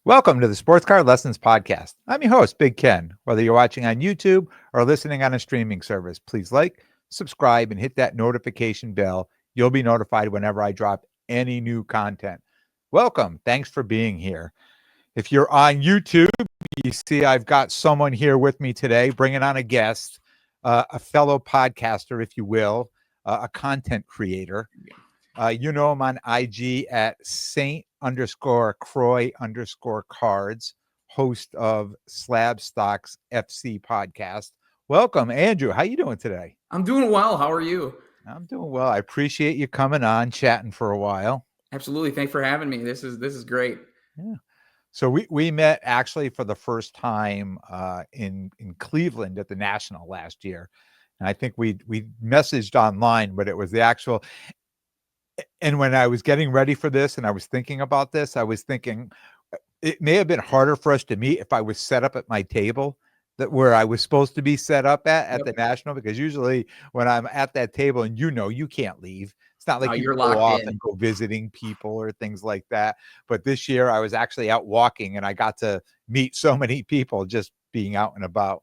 Welcome to the Sports Card Lessons Podcast. I'm your host, Big Ken. Whether you're watching on YouTube or listening on a streaming service, please like, subscribe, and hit that notification bell. You'll be notified whenever I drop any new content. Welcome. Thanks for being here. If you're on YouTube, you see I've got someone here with me today, bringing on a guest, a fellow podcaster, if you will, a content creator. You know him on IG at Saint_Croy_cards, host of slabstoxfc podcast. Welcome, Andrew. How you doing today? I'm doing well. How are you? I'm doing well. I appreciate you coming on, chatting for a while. Absolutely. Thanks for having me. This is great. Yeah. So we met actually for the first time in Cleveland at the National last year, and I think we messaged online, but it was the actual. And when I was getting ready for this and I was thinking about this, I was thinking it may have been harder for us to meet if I was set up at my table that where I was supposed to be set up at the National, because usually when I'm at that table and you can't leave. It's not like you You're go locked off in. and go visiting people or things like that. But this year I was actually out walking and I got to meet so many people just being out and about.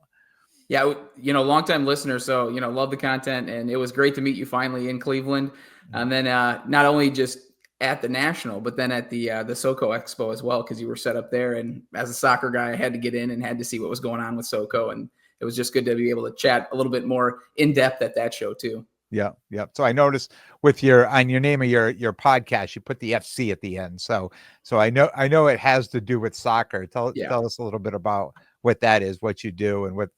Yeah, longtime listener. So, love the content. And it was great to meet you finally in Cleveland. And then not only just at the National, but then at the SoCo Expo as well, because you were set up there. And as a soccer guy, I had to get in and had to see what was going on with SoCo. And it was just good to be able to chat a little bit more in depth at that show too. Yeah. So I noticed with on your name of your podcast, you put the FC at the end. So I know it has to do with soccer. Tell us a little bit about what that is, what you do, and what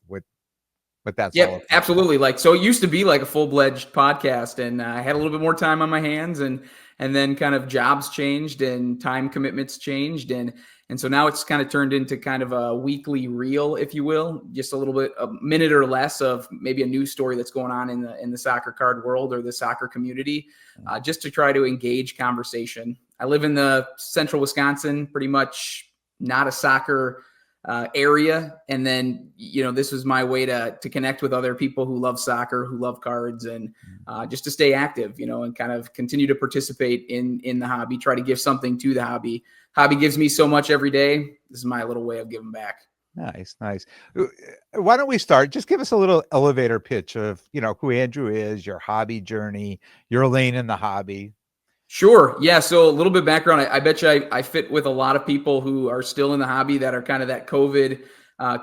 that's all about. Absolutely. So it used to be like a full-fledged podcast, and I had a little bit more time on my hands, and then kind of jobs changed and time commitments changed, and so now it's kind of turned into kind of a weekly reel, if you will, just a little bit, a minute or less of maybe a news story that's going on in the soccer card world or the soccer community, just to try to engage conversation. I live in the central Wisconsin, pretty much not a soccer area. And then, this was my way to connect with other people who love soccer, who love cards, and just to stay active, and kind of continue to participate in the hobby, try to give something to the hobby. Hobby gives me so much every day. This is my little way of giving back. Nice. Why don't we start? Just give us a little elevator pitch of, who Andrew is, your hobby journey, your lane in the hobby. Sure. Yeah. So a little bit of background. I bet you I fit with a lot of people who are still in the hobby that are kind of that COVID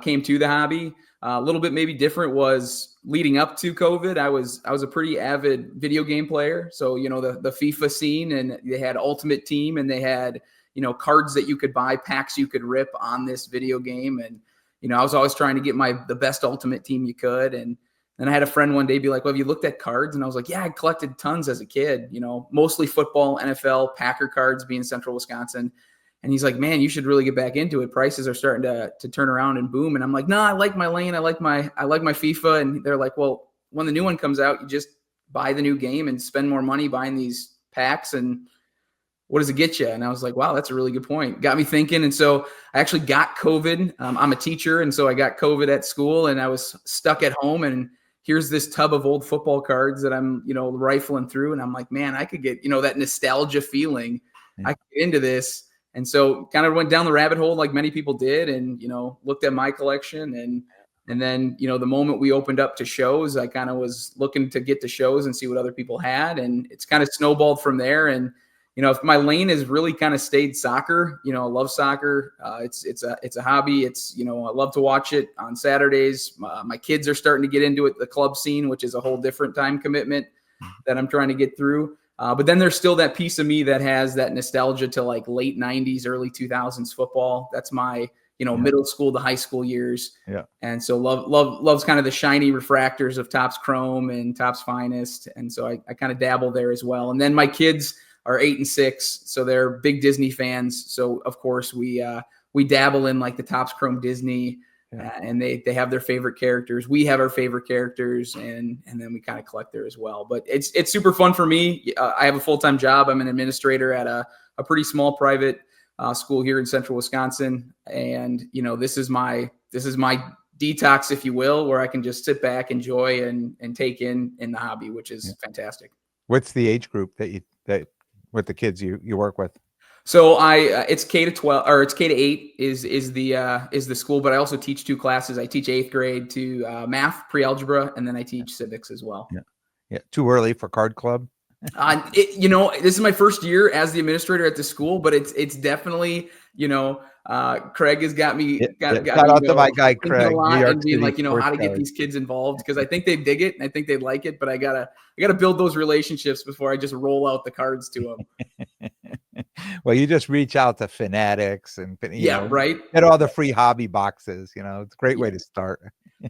came to the hobby. A little bit maybe different was leading up to COVID. I was a pretty avid video game player. So, the FIFA scene, and they had Ultimate Team, and they had, cards that you could buy, packs you could rip on this video game. And, I was always trying to get the best Ultimate Team you could. And then I had a friend one day be like, well, have you looked at cards? And I was like, yeah, I collected tons as a kid, mostly football, NFL, Packer cards, being central Wisconsin. And he's like, man, you should really get back into it. Prices are starting to turn around and boom. And I'm like, no, I like my lane. I like my FIFA. And they're like, well, when the new one comes out, you just buy the new game and spend more money buying these packs. And what does it get you? And I was like, wow, that's a really good point. Got me thinking. And so I actually got COVID. I'm a teacher. And so I got COVID at school, and I was stuck at home, and here's this tub of old football cards that I'm, rifling through. And I'm like, man, I could get, that nostalgia feeling. I could get into this. And so kind of went down the rabbit hole like many people did, and, looked at my collection. And then, the moment we opened up to shows, I kind of was looking to get to shows and see what other people had. And it's kind of snowballed from there. And, if my lane has really kind of stayed soccer, I love soccer. It's a hobby. It's, I love to watch it on Saturdays. My kids are starting to get into it, the club scene, which is a whole different time commitment that I'm trying to get through. But then there's still that piece of me that has that nostalgia to like late 90s, early 2000s football. That's my, middle school to high school years. Yeah. And so loves kind of the shiny refractors of Topps Chrome and Topps Finest. And so I kind of dabble there as well. And then my kids are 8 and 6, so they're big Disney fans. So of course we dabble in like the Topps Chrome Disney, and they have their favorite characters. We have our favorite characters, and then we kind of collect there as well. But it's super fun for me. I have a full-time job. I'm an administrator at a pretty small private school here in central Wisconsin, and this is my detox, if you will, where I can just sit back, enjoy, and take in the hobby, which is fantastic. What's the age group that with the kids you work with? So it's K to 12 or it's K to 8 is the school, but I also teach 2 classes. I teach 8th grade to math, pre-algebra, and then I teach civics as well. Yeah. Yeah. Too early for card club? This is my first year as the administrator at the school, but it's definitely, Craig has got me, got Shout me, out to my guy, thinking a Craig, New lot York and being City like, sports how to get card. these kids involved, because I think they dig it and I think they like it, but I gotta build those relationships before I just roll out the cards to them. Well, you just reach out to Fanatics and, Yeah, right. get all the free hobby boxes. It's a great way Yeah. to start.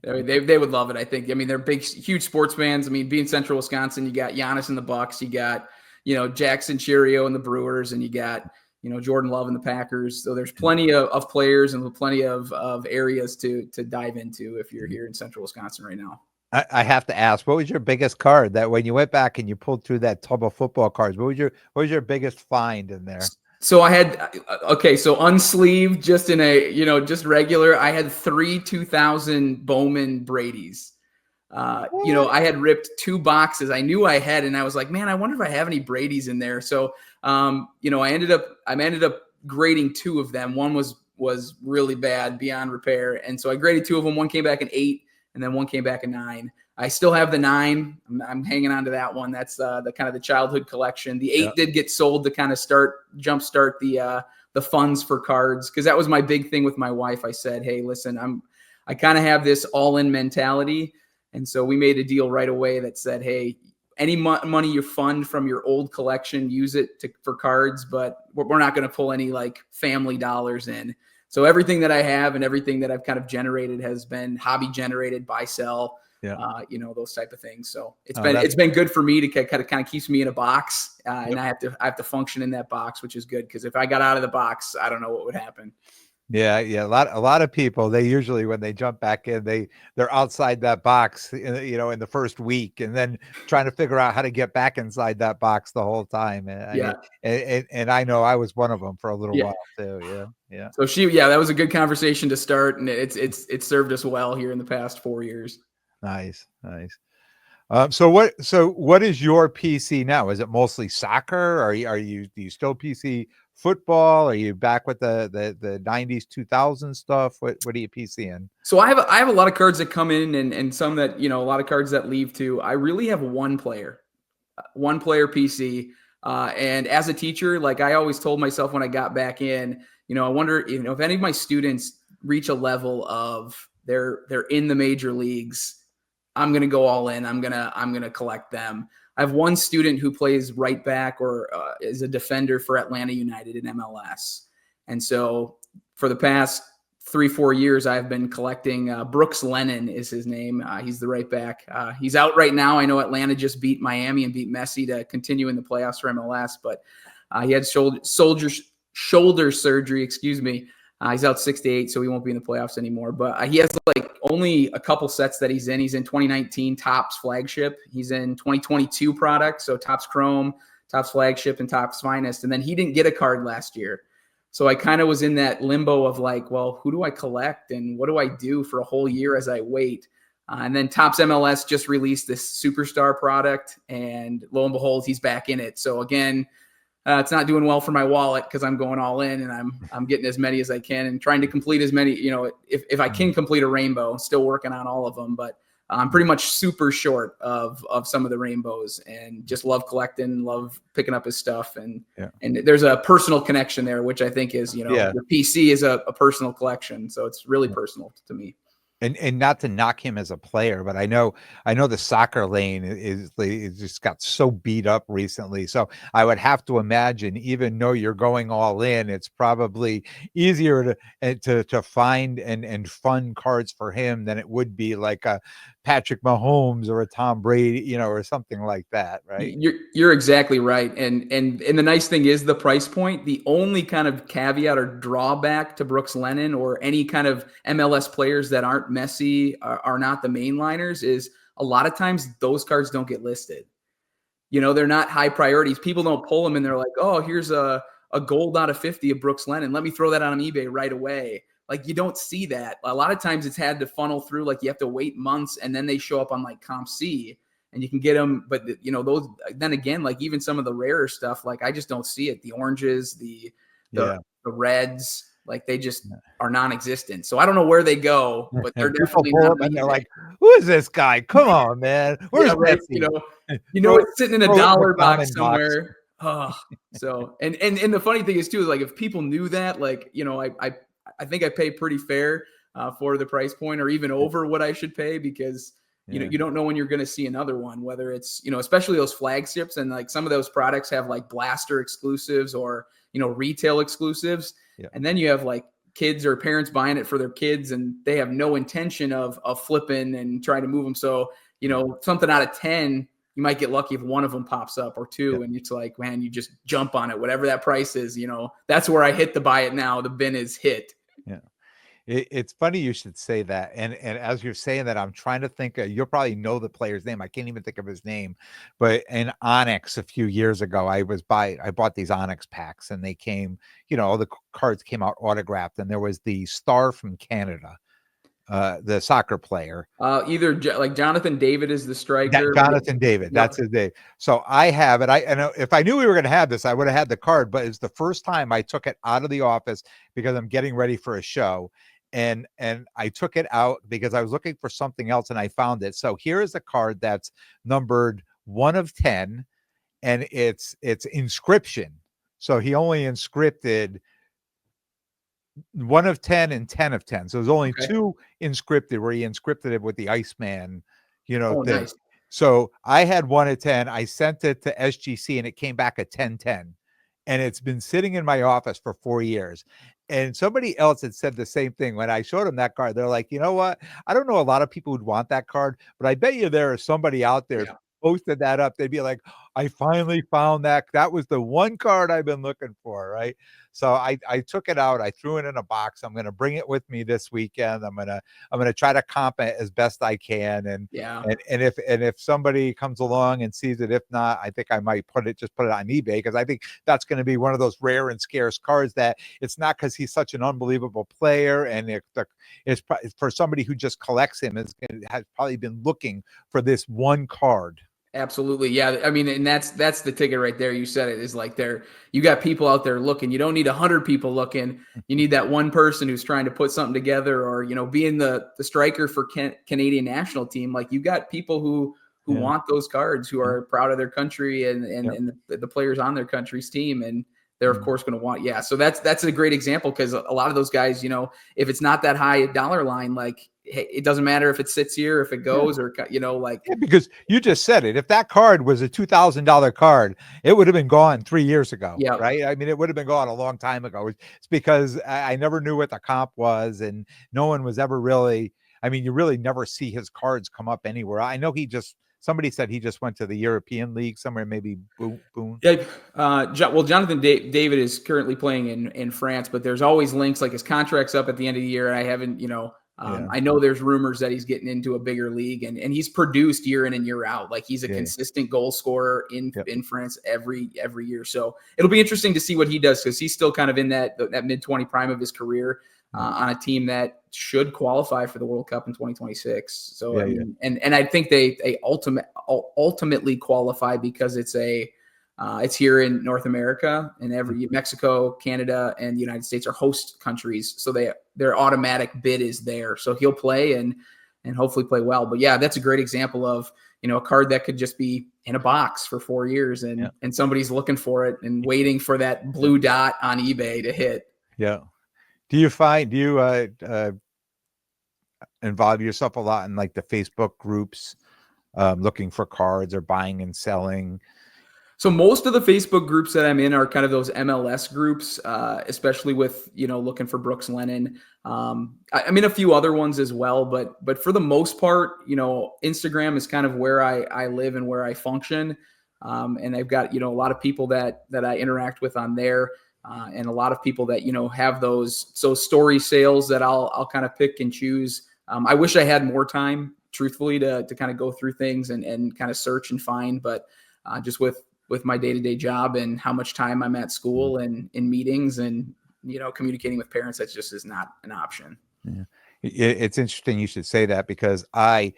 I mean, they would love it. I think. I mean, they're big, huge sports fans. I mean, being Central Wisconsin, you got Giannis and the Bucks, you got Jackson Cheerio and the Brewers, and you got Jordan Love and the Packers. So there's plenty of players and plenty of areas to dive into if you're here in Central Wisconsin right now. I have to ask, what was your biggest card that when you went back and you pulled through that tub of football cards? What was your biggest find in there? So I had so unsleeved, just in a just regular. I had 3 2000 Bowman Brady's. I had ripped 2 boxes. I knew I had, and I was like, man, I wonder if I have any Brady's in there. So I ended up grading 2 of them. One was really bad, beyond repair, and so I graded 2 of them. One came back an 8, and then one came back a 9. I still have the 9. I'm hanging on to that one. That's the kind of the childhood collection. The 8 did get sold to kind of jumpstart the funds for cards, because that was my big thing with my wife. I said, hey, listen, I kind of have this all-in mentality, and so we made a deal right away that said, hey, any money you fund from your old collection, use it for cards, but we're not going to pull any like family dollars in. So everything that I have and everything that I've kind of generated has been hobby generated, buy, sell. Those type of things. So it's been good for me to kind of keeps me in a box, and I have to function in that box, which is good, because if I got out of the box, I don't know what would happen. Yeah. A lot of people, they usually, when they jump back in, they're outside that box, in the first week, and then trying to figure out how to get back inside that box the whole time. And I know I was one of them for a little while too. Yeah. So that was a good conversation to start, and it's served us well here in the past 4 years. Nice. So what is your PC now? Is it mostly soccer? Do you still PC football? Are you back with the 90s, 2000s stuff? What are you PC in? So I have a lot of cards that come in, and some that, a lot of cards that leave too. I really have one player PC. And as a teacher, like I always told myself when I got back in, I wonder, if any of my students reach a level of they're in the major leagues, I'm going to go all in. I'm going to collect them. I have one student who plays right back or is a defender for Atlanta United in MLS. And so for the past 3-4 years, I've been collecting Brooks Lennon is his name. He's the right back. He's out right now. I know Atlanta just beat Miami and beat Messi to continue in the playoffs for MLS, but he had shoulder surgery, excuse me. He's out 6 to 8, so he won't be in the playoffs anymore. But he has like only a couple sets that he's in. He's in 2019 Topps flagship. He's in 2022 product, so Topps Chrome, Topps flagship, and Topps Finest. And then he didn't get a card last year. So I kind of was in that limbo of like, well, who do I collect and what do I do for a whole year as I wait? And then Topps MLS just released this superstar product, and lo and behold, he's back in it. So again, it's not doing well for my wallet because I'm going all in, and I'm getting as many as I can and trying to complete as many, if I can complete a rainbow, still working on all of them, but I'm pretty much super short of some of the rainbows, and just love collecting, love picking up his stuff. And there's a personal connection there, which I think is, the PC is a personal collection. So it's really personal to me. And not to knock him as a player, but I know the soccer lane is just got so beat up recently. So I would have to imagine, even though you're going all in, it's probably easier to find and fund cards for him than it would be like a Patrick Mahomes or a Tom Brady, or something like that, right? You're exactly right. And the nice thing is the price point. The only kind of caveat or drawback to Brooks Lennon or any kind of MLS players that aren't Messi, are not the mainliners, is a lot of times those cards don't get listed. They're not high priorities. People don't pull them and they're like, oh, here's a gold out of 50 of Brooks Lennon. Let me throw that on eBay right away. Like, you don't see that. A lot of times it's had to funnel through, like you have to wait months and then they show up on like CompC. and you can get them. But those, then again, like even some of the rarer stuff, like I just don't see it. The oranges, the reds, like they just are non-existent. So I don't know where they go, but they're People definitely pull not them on and they're eBay. like, "Who is this guy? Come on, man. Where's Yeah, right. Messi?" It's sitting in a Throw it in the dollar box comment box. somewhere. Oh, so and the funny thing is too is like if people knew that, like I think I pay pretty fair for the price point, or even over what I should pay, because you don't know when you're going to see another one, whether it's especially those flagships, and like some of those products have like blaster exclusives or retail exclusives, and then you have like kids or parents buying it for their kids, and they have no intention of flipping and trying to move them. So something out of 10, you might get lucky if one of them pops up or two, and it's like, man, you just jump on it, whatever that price is. That's where I hit the buy it now. The bin is hit. Yeah. It's funny you should say that. And as you're saying that, I'm trying to think, you'll probably know the player's name. I can't even think of his name, but in Onyx a few years ago, I bought these Onyx packs, and they came, all the cards came out autographed, and there was the star from Canada, the soccer player. Either like Jonathan David is the striker. Jonathan David, that's his name. So I have it. If I knew we were going to have this, I would have had the card, but it's the first time I took it out of the office because I'm getting ready for a show. And I took it out because I was looking for something else, and I found it. So here is a card that's numbered 1 of 10, and it's inscription. So he only inscripted 1 of 10 and 10 of 10. So there's only 2 inscripted, where he inscripted it with the Iceman, Oh, thing. nice. So I had 1 of 10. I sent it to SGC, and it came back a 10-10. And it's been sitting in my office for 4 years. And somebody else had said the same thing when I showed them that card. They're like, you know what? I don't know a lot of people who'd want that card, but I bet you there is somebody out there posted that up. They'd be like, I finally found that. That was the one card I've been looking for, right? So I took it out. I threw it in a box. I'm going to bring it with me this weekend. I'm going to try to comp it as best I can. And if somebody comes along and sees it, if not, I think I might put it on eBay, because I think that's going to be one of those rare and scarce cards that it's not because he's such an unbelievable player, and it's for somebody who just collects him, has probably been looking for this one card. Absolutely. Yeah. I mean, and that's the ticket right there. You said it, is like you got people out there looking. You don't need 100 people looking. You need that one person who's trying to put something together, or, being the striker for Canadian national team. Like, you got people who want those cards, who are proud of their country and the players on their country's team. And they're of course going to want, so that's a great example, because a lot of those guys, if it's not that high a dollar line, like, hey, it doesn't matter if it sits here, if it goes, or because you just said it. If that card was a $2,000 card, it would have been gone 3 years ago, right? I mean, it would have been gone a long time ago. It's because I never knew what the comp was, and no one was ever really. I mean, you really never see his cards come up anywhere. I know somebody said he just went to the European League somewhere, maybe Boone. Yeah. Well, Jonathan David is currently playing in France, but there's always links, like his contract's up at the end of the year. And I haven't, I know there's rumors that he's getting into a bigger league, and he's produced year in and year out. Like, he's a consistent goal scorer in France every year. So it'll be interesting to see what he does, because he's still kind of in that mid-20 prime of his career, on a team that should qualify for the World Cup in 2026. So, and I think they ultimately qualify, because it's here in North America, and Mexico, Canada, and the United States are host countries. So their automatic bid is there. So he'll play and hopefully play well. But yeah, that's a great example of, a card that could just be in a box for 4 years, and somebody's looking for it and waiting for that blue dot on eBay to hit. Yeah. Do you involve yourself a lot in like the Facebook groups, looking for cards or buying and selling? So most of the Facebook groups that I'm in are kind of those MLS groups, especially with, looking for Brooks Lennon. I'm in a few other ones as well, but for the most part, Instagram is kind of where I live and where I function. And I've got, a lot of people that I interact with on there, and a lot of people that, have those story sales that I'll kind of pick and choose. I wish I had more time, truthfully, to kind of go through things and kind of search and find, but just with my day-to-day job and how much time I'm at school and in meetings and, communicating with parents, that just is not an option. Yeah. It's interesting you should say that because I'm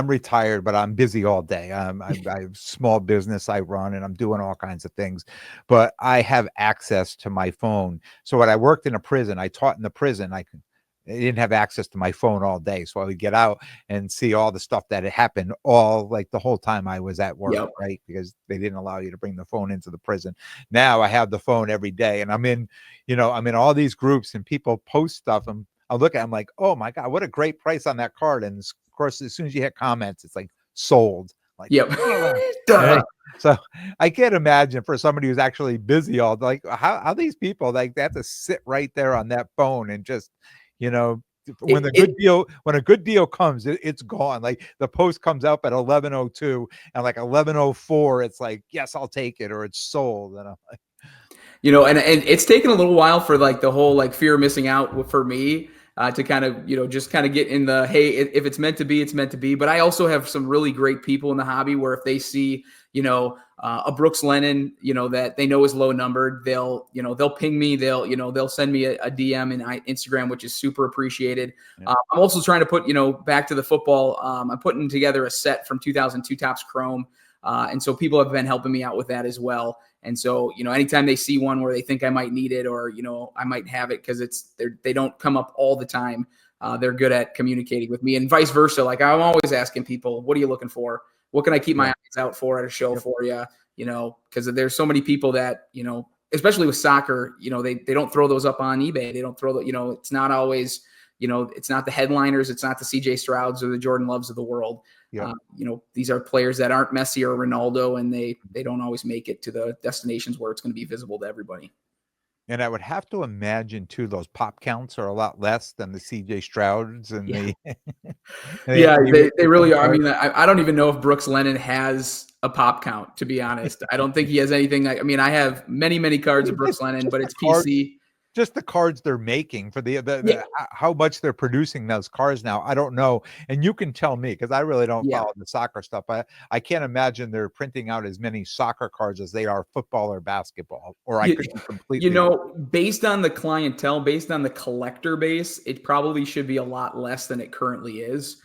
retired, but I'm busy all day. I have small business I run and I'm doing all kinds of things, but I have access to my phone. So when I worked in a prison, I taught in the prison. I didn't have access to my phone all day. So I would get out and see all the stuff that had happened all like the whole time I was at work, Yep. right? Because they didn't allow you to bring the phone into the prison. Now I have the phone every day and I'm in all these groups and people post stuff and I look at it, I'm like, oh my God, what a great price on that card. And of course, as soon as you hit comments, it's like sold. Like, Yep. right? So I can't imagine for somebody who's actually busy all like how these people like they have to sit right there on that phone and just, you know, when a good deal comes, it's gone. Like the post comes up at 11:02 and like 11:04, it's like, yes, I'll take it, or it's sold. And I'm like, and it's taken a little while for like the whole like fear of missing out for me to kind of just kind of get in the, hey, if it's meant to be, it's meant to be. But I also have some really great people in the hobby where if they see a Brooks Lennon that they know is low numbered, they'll ping me, they'll send me a DM in Instagram, which is super appreciated. yeah. I'm also trying to put back to the football. I'm putting together a set from 2002 Topps Chrome, and so people have been helping me out with that as well. And so, anytime they see one where they think I might need it or, I might have it because they don't come up all the time. They're good at communicating with me and vice versa. Like I'm always asking people, what are you looking for? What can I keep my eyes out for at a show for you? Because there's so many people that, especially with soccer, they don't throw those up on eBay. They don't throw the, it's not always, it's not the headliners. It's not the CJ Strouds or the Jordan Loves of the world. Yeah. These are players that aren't Messi or Ronaldo, and they don't always make it to the destinations where it's going to be visible to everybody. And I would have to imagine too, those pop counts are a lot less than the CJ Strouds and Yeah. the They really are. I mean, I don't even know if Brooks Lennon has a pop count, to be honest. I don't think he has anything. I have many cards of Brooks Lennon, but it's PC. Just the cards they're making for Yeah. how much they're producing those cars now. I don't know. And you can tell me because I really don't follow the soccer stuff. I can't imagine they're printing out as many soccer cards as they are football or basketball, or I could be completely based on the clientele, based on the collector base, it probably should be a lot less than it currently is.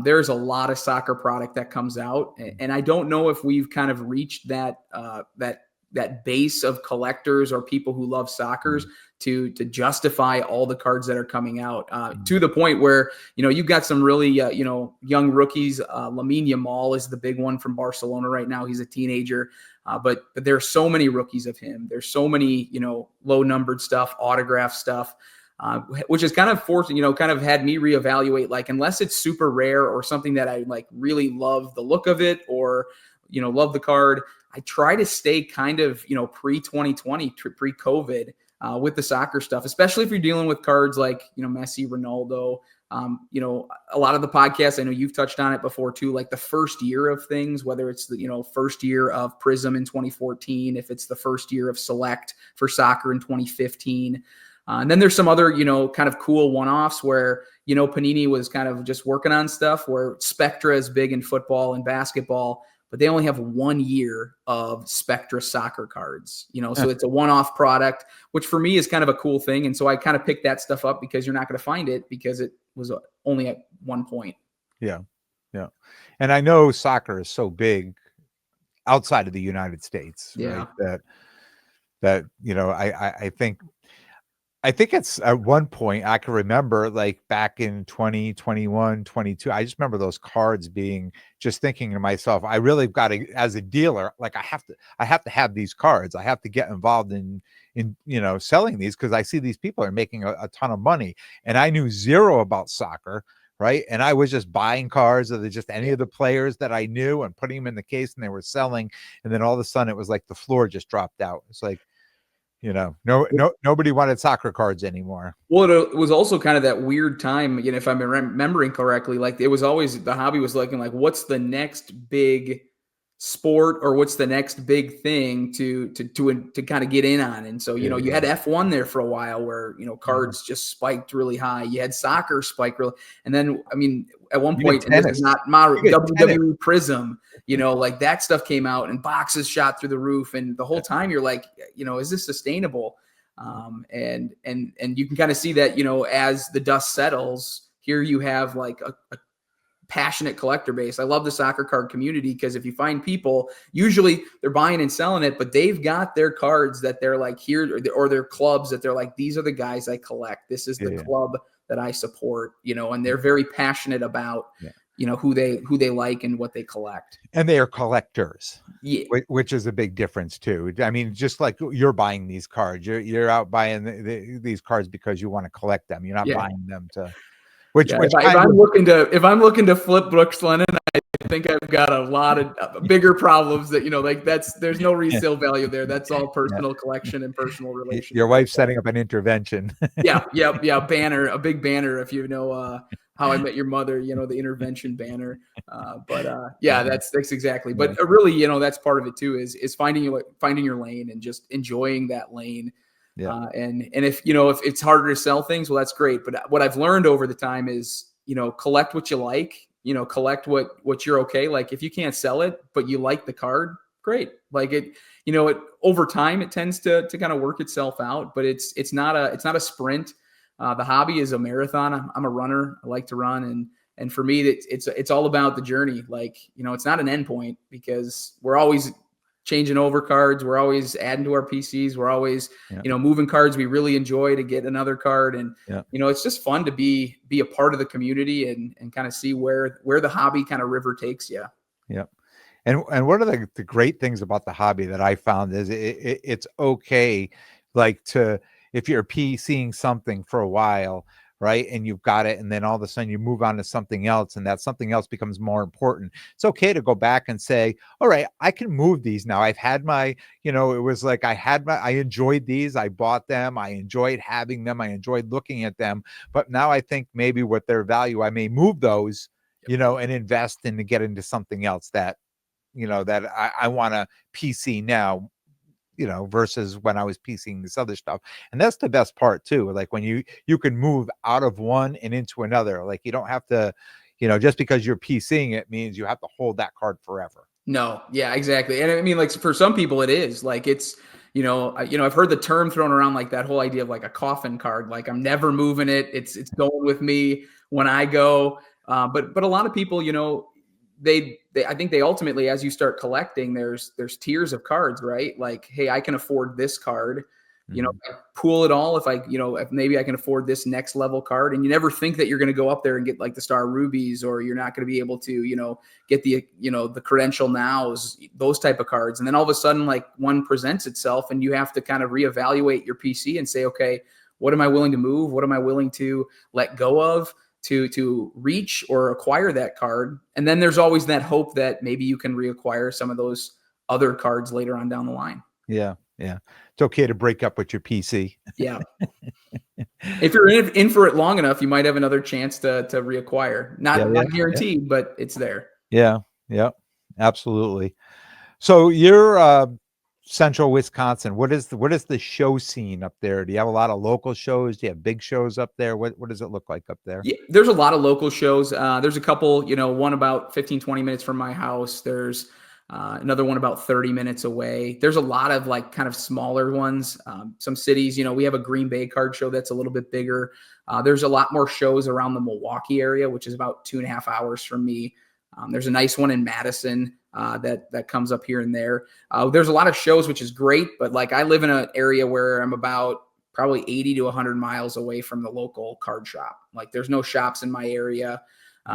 There's a lot of soccer product that comes out, and I don't know if we've kind of reached that base of collectors or people who love soccer to justify all the cards that are coming out to the point where you've got some really young rookies. Lamine Yamal is the big one from Barcelona right now. He's a teenager, but there are so many rookies of him. There's so many low numbered stuff, autograph stuff. Which has kind of forced, kind of had me reevaluate, like, unless it's super rare or something that I like really love the look of it or, love the card, I try to stay kind of, pre-2020, pre-COVID with the soccer stuff, especially if you're dealing with cards like, Messi, Ronaldo, a lot of the podcasts, I know you've touched on it before too, like the first year of things, whether it's the, first year of Prism in 2014, if it's the first year of Select for soccer in 2015. And then there's some other, kind of cool one-offs where, Panini was kind of just working on stuff where Spectra is big in football and basketball, but they only have 1 year of Spectra soccer cards, so it's a one-off product, which for me is kind of a cool thing. And so I kind of picked that stuff up because you're not going to find it because it was only at one point. Yeah. Yeah. And I know soccer is so big outside of the United States, right? That, I think it's at one point I can remember like back in 2021, 22. I just remember those cards being just thinking to myself, I really got to, as a dealer, like I have to have these cards. I have to get involved in selling these because I see these people are making a ton of money. And I knew zero about soccer, right? And I was just buying cards of just any of the players that I knew and putting them in the case and they were selling. And then all of a sudden it was like the floor just dropped out. It's like, nobody wanted soccer cards anymore. Well, it was also kind of that weird time, if I'm remembering correctly, like it was always, the hobby was looking like, what's the next big sport or what's the next big thing to kind of get in on. And so, you had F1 there for a while where, cards just spiked really high. You had soccer spike really. And then, I mean, at one point, and this is not WWE Prism, like that stuff came out and boxes shot through the roof. And the whole time you're like, is this sustainable? And you can kind of see that, as the dust settles here you have like a passionate collector base. I love the soccer card community because if you find people, usually they're buying and selling it, but they've got their cards that they're like here, or their clubs that they're like, these are the guys I collect. This is the club that I support, and they're very passionate about, who they like and what they collect. And they are collectors. Yeah. Which is a big difference too. I mean, just like you're buying these cards, you're out buying these cards because you want to collect them. You're not buying them to. If I'm looking to flip Brooks Lennon, I think I've got a lot of bigger problems that, there's no resale value there. That's all personal collection and personal relationship. Your wife's setting up an intervention. Banner, a big banner. If you know How I Met Your Mother, the intervention banner. That's exactly. But really, that's part of it too. Is finding your lane and just enjoying that lane. Yeah. And if it's harder to sell things, well, that's great. But what I've learned over the time is, collect what you like, collect what you're okay. Like if you can't sell it, but you like the card, great. Like it over time, it tends to kind of work itself out, but it's not a sprint. The hobby is a marathon. I'm a runner. I like to run. And for me, it's all about the journey. Like, it's not an end point because we're always changing over cards. We're always adding to our PCs. We're always, moving cards we really enjoy to get another card. And, it's just fun to be a part of the community and kind of see where the hobby kind of river takes you. Yeah. And one of the great things about the hobby that I found is it's okay, like if you're PCing something for a while, right, and you've got it, and then all of a sudden you move on to something else, and that something else becomes more important. It's okay to go back and say, all right, I can move these now. I've had my, it was like I enjoyed these. I bought them. I enjoyed having them. I enjoyed looking at them. But now I think maybe with their value, I may move those, and invest and get into something else that, that I want to PC now, versus when I was piecing this other stuff. And that's the best part too. Like when you can move out of one and into another, like you don't have to, just because you're piecing it means you have to hold that card forever. No. Yeah, exactly. And I mean, like for some people it is like, it's, I've heard the term thrown around, like that whole idea of like a coffin card, like I'm never moving it. It's going with me when I go. But a lot of people, I think they ultimately, as you start collecting, there's tiers of cards, right? Like, hey, I can afford this card, I pool it all. If maybe I can afford this next level card, and you never think that you're going to go up there and get like the Star Rubies, or you're not going to be able to, get the, the credential nows, those type of cards. And then all of a sudden, like one presents itself and you have to kind of reevaluate your PC and say, okay, what am I willing to move? What am I willing to let go of to reach or acquire that card? And then there's always that hope that maybe you can reacquire some of those other cards later on down the line. Yeah. Yeah. It's okay to break up with your PC. Yeah. If you're in for it long enough, you might have another chance to reacquire. Not guaranteed, but it's there. Yeah. Yeah. Absolutely. So you're Central Wisconsin. What is the show scene up there? Do you have a lot of local shows? Do you have big shows up there? What does it look like up there? Yeah, there's a lot of local shows. There's a couple, one about 15, 20 minutes from my house. There's another one about 30 minutes away. There's a lot of like kind of smaller ones. Some cities, we have a Green Bay card show that's a little bit bigger. There's a lot more shows around the Milwaukee area, which is about 2.5 hours from me. There's a nice one in Madison that comes up here and there. There's a lot of shows, which is great, but like I live in an area where I'm about probably 80 to 100 miles away from the local card shop. Like there's no shops in my area.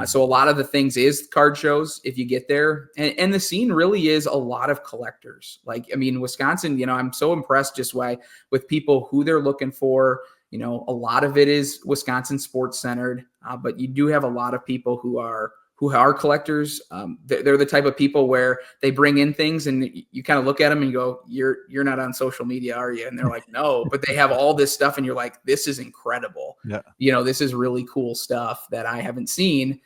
So a lot of the things is card shows if you get there. And the scene really is a lot of collectors. Like, I mean, Wisconsin, I'm so impressed just with people who they're looking for. A lot of it is Wisconsin sports centered, but you do have a lot of people who are collectors. They're the type of people where they bring in things and you kind of look at them and you go, you're not on social media, are you? And they're like, no, but they have all this stuff. And you're like, this is incredible. Yeah. This is really cool stuff that I haven't seen.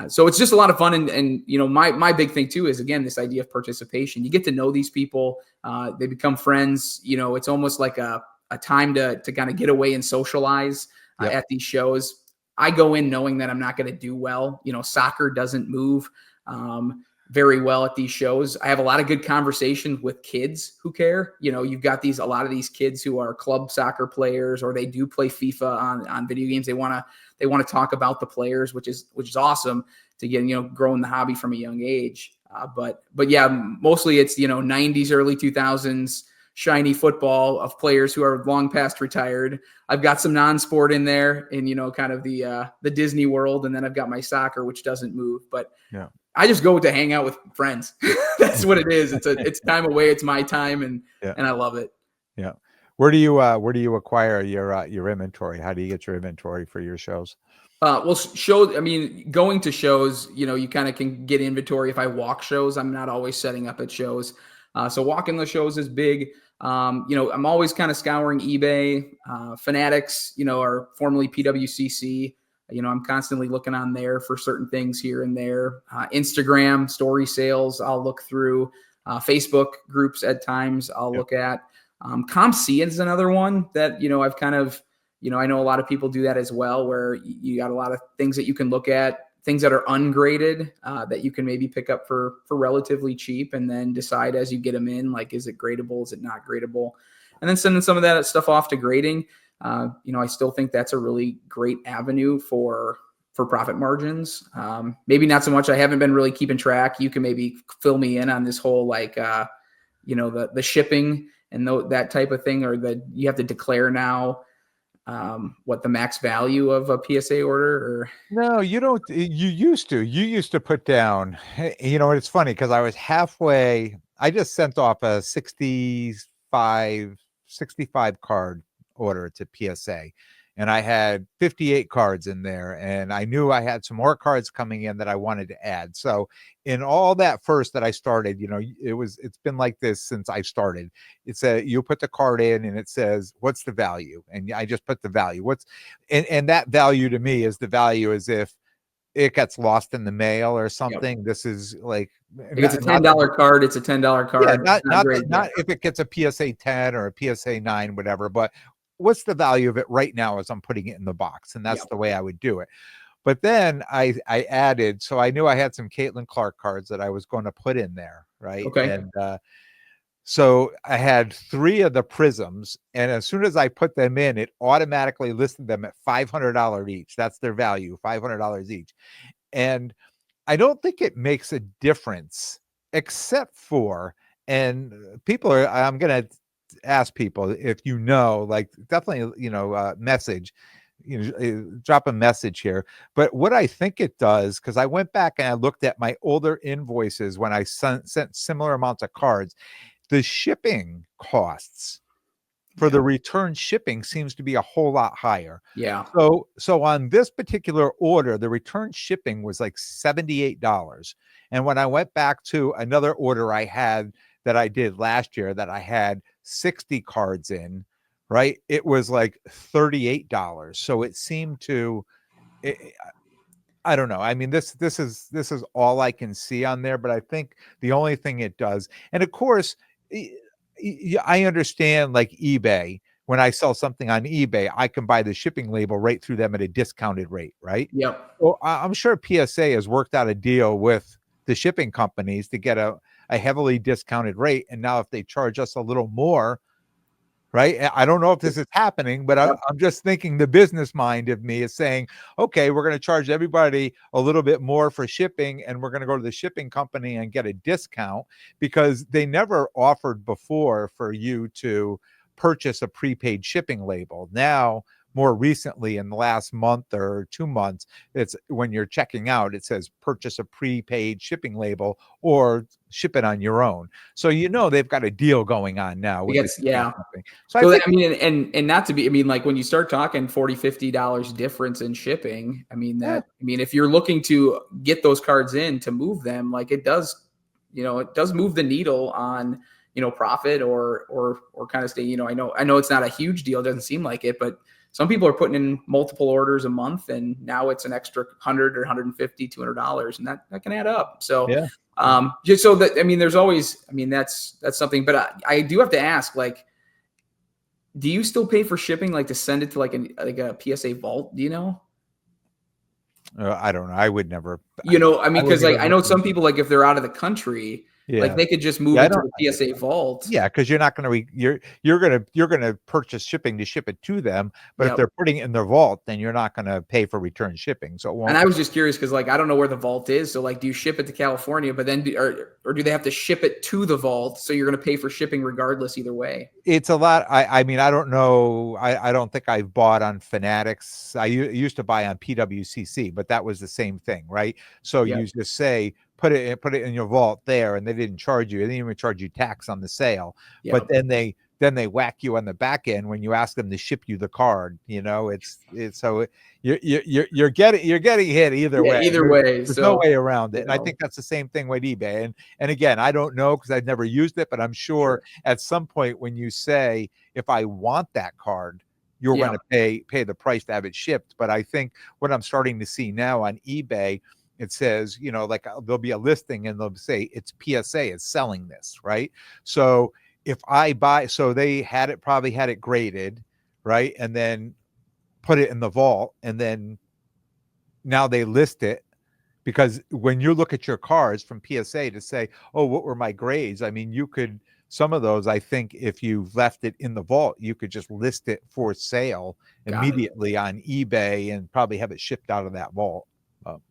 So it's just a lot of fun. And my big thing too, is again, this idea of participation. You get to know these people, they become friends. It's almost like a time to kind of get away and socialize at these shows. I go in knowing that I'm not going to do well. Soccer doesn't move. very well at these shows. I have a lot of good conversations with kids who care. You've got a lot of these kids who are club soccer players, or they do play FIFA on video games. They want to talk about the players, which is awesome to get, growing the hobby from a young age. But yeah, mostly it's, 90s, early 2000s shiny football of players who are long past retired. I've got some non-sport in there in, kind of the Disney world. And then I've got my soccer, which doesn't move, but Yeah. I just go to hang out with friends. That's what it is. It's time away. It's my time. And I love it. Yeah. Where do you acquire your inventory? How do you get your inventory for your shows? Well, shows, going to shows, you kind of can get inventory. If I walk shows, I'm not always setting up at shows. So walking the shows is big. I'm always kind of scouring eBay. Fanatics, are formerly PWCC. I'm constantly looking on there for certain things here and there. Instagram story sales, I'll look through. Facebook groups at times I'll look at. CompC is another one that, I've kind of, I know a lot of people do that as well, where you got a lot of things that you can look at, things that are ungraded that you can maybe pick up for relatively cheap, and then decide as you get them in, like, is it gradable? Is it not gradable? And then sending some of that stuff off to grading. I still think that's a really great avenue for profit margins. Maybe not so much. I haven't been really keeping track. You can maybe fill me in on this whole, like, the shipping and that type of thing, or that you have to declare now what the max value of a PSA order, or No, you don't. You used to put down, it's funny because I was halfway. I just sent off a 65 card order to PSA, and I had 58 cards in there, and I knew I had some more cards coming in that I wanted to add. So in all that first that I started, it's been like this since I started. It's you put the card in and it says, what's the value? And I just put the value. And that value to me is the value as if it gets lost in the mail or something. Yep. This is like, if it's a $10 card, it's a $10 card. Yeah, not if it gets a PSA 10 or a PSA 9, whatever, but what's the value of it right now as I'm putting it in the box? And that's the way I would do it. But then I added, so I knew I had some Caitlin Clark cards that I was going to put in there, right? Okay. And so I had 3 of the prisms, and as soon as I put them in, it automatically listed them at $500 each. That's their value, $500 each. And I don't think it makes a difference, except for, and I'm going to ask people if like, definitely, message, drop a message here. But what I think it does, because I went back and I looked at my older invoices when I sent similar amounts of cards, the shipping costs for the return shipping seems to be a whole lot higher. Yeah. So on this particular order, the return shipping was like $78. And when I went back to another order I had that I did last year that I had 60 cards in, right, it was like $38. So it seemed to, I don't know. I mean, this is all I can see on there, but I think the only thing it does, and of course, I understand, like eBay, when I sell something on eBay, I can buy the shipping label right through them at a discounted rate, right? Yep. Well, I'm sure PSA has worked out a deal with the shipping companies to get a heavily discounted rate. And now if they charge us a little more, right? I don't know if this is happening, but I'm just thinking the business mind of me is saying, okay, we're going to charge everybody a little bit more for shipping, and we're going to go to the shipping company and get a discount, because they never offered before for you to purchase a prepaid shipping label. Now, more recently, in the last month or 2 months, it's when you're checking out, it says purchase a prepaid shipping label or ship it on your own. So they've got a deal going on now with company. So I think, and not to be, like, when you start talking $40-$50 difference in shipping, if you're looking to get those cards in to move them, like, it does move the needle on profit or kind of stay. I know it's not a huge deal, it doesn't seem like it, but some people are putting in multiple orders a month, and now it's an extra $100 or $150, $200, and that can add up. So, just so that, there's always, that's something, but I do have to ask, like, do you still pay for shipping, like, to send it to like a PSA vault? Do you know? I don't know. I would never. I mean, I because wouldn't like even I look know some into. people, like if they're out of the country, like Yeah. they could just move Yeah, I it to don't. the PSA vault. Yeah, because you're not going to you're gonna purchase shipping to ship it to them. But if Yep. they're putting it in their vault, then you're not going to pay for return shipping. So it And won't. I was just curious because like I don't know where the vault is. So like, do you ship it to California, but then or do they have to ship it to the vault? So you're going to pay for shipping regardless either way. It's a lot. I mean, I don't know. I don't think I've bought on Fanatics. Used to buy on PWCC, but that was the same thing, right? So Yep. you just say put it in your vault there, and they didn't charge you. They didn't even charge you tax on the sale. But Yep. then they whack you on the back end when you ask them to ship you the card. It's so you're getting hit either Yeah. way. Either way. There's no So, way around it. you And I know, think that's the same thing with eBay. And again, I don't know because I've never used it, but I'm sure sure. at some point when you say, if I want that card, you're going Yeah. to pay the price to have it shipped. But I think what I'm starting to see now on eBay, it says, like there'll be a listing and they'll say it's PSA is selling this, right? So if I buy, so they probably had it graded, right? And then put it in the vault, and then now they list it, because when you look at your cards from PSA to say, oh, what were my grades? I mean, some of those, I think if you left it in the vault, you could just list it for sale Got it. immediately on eBay and probably have it shipped out of that vault. Um,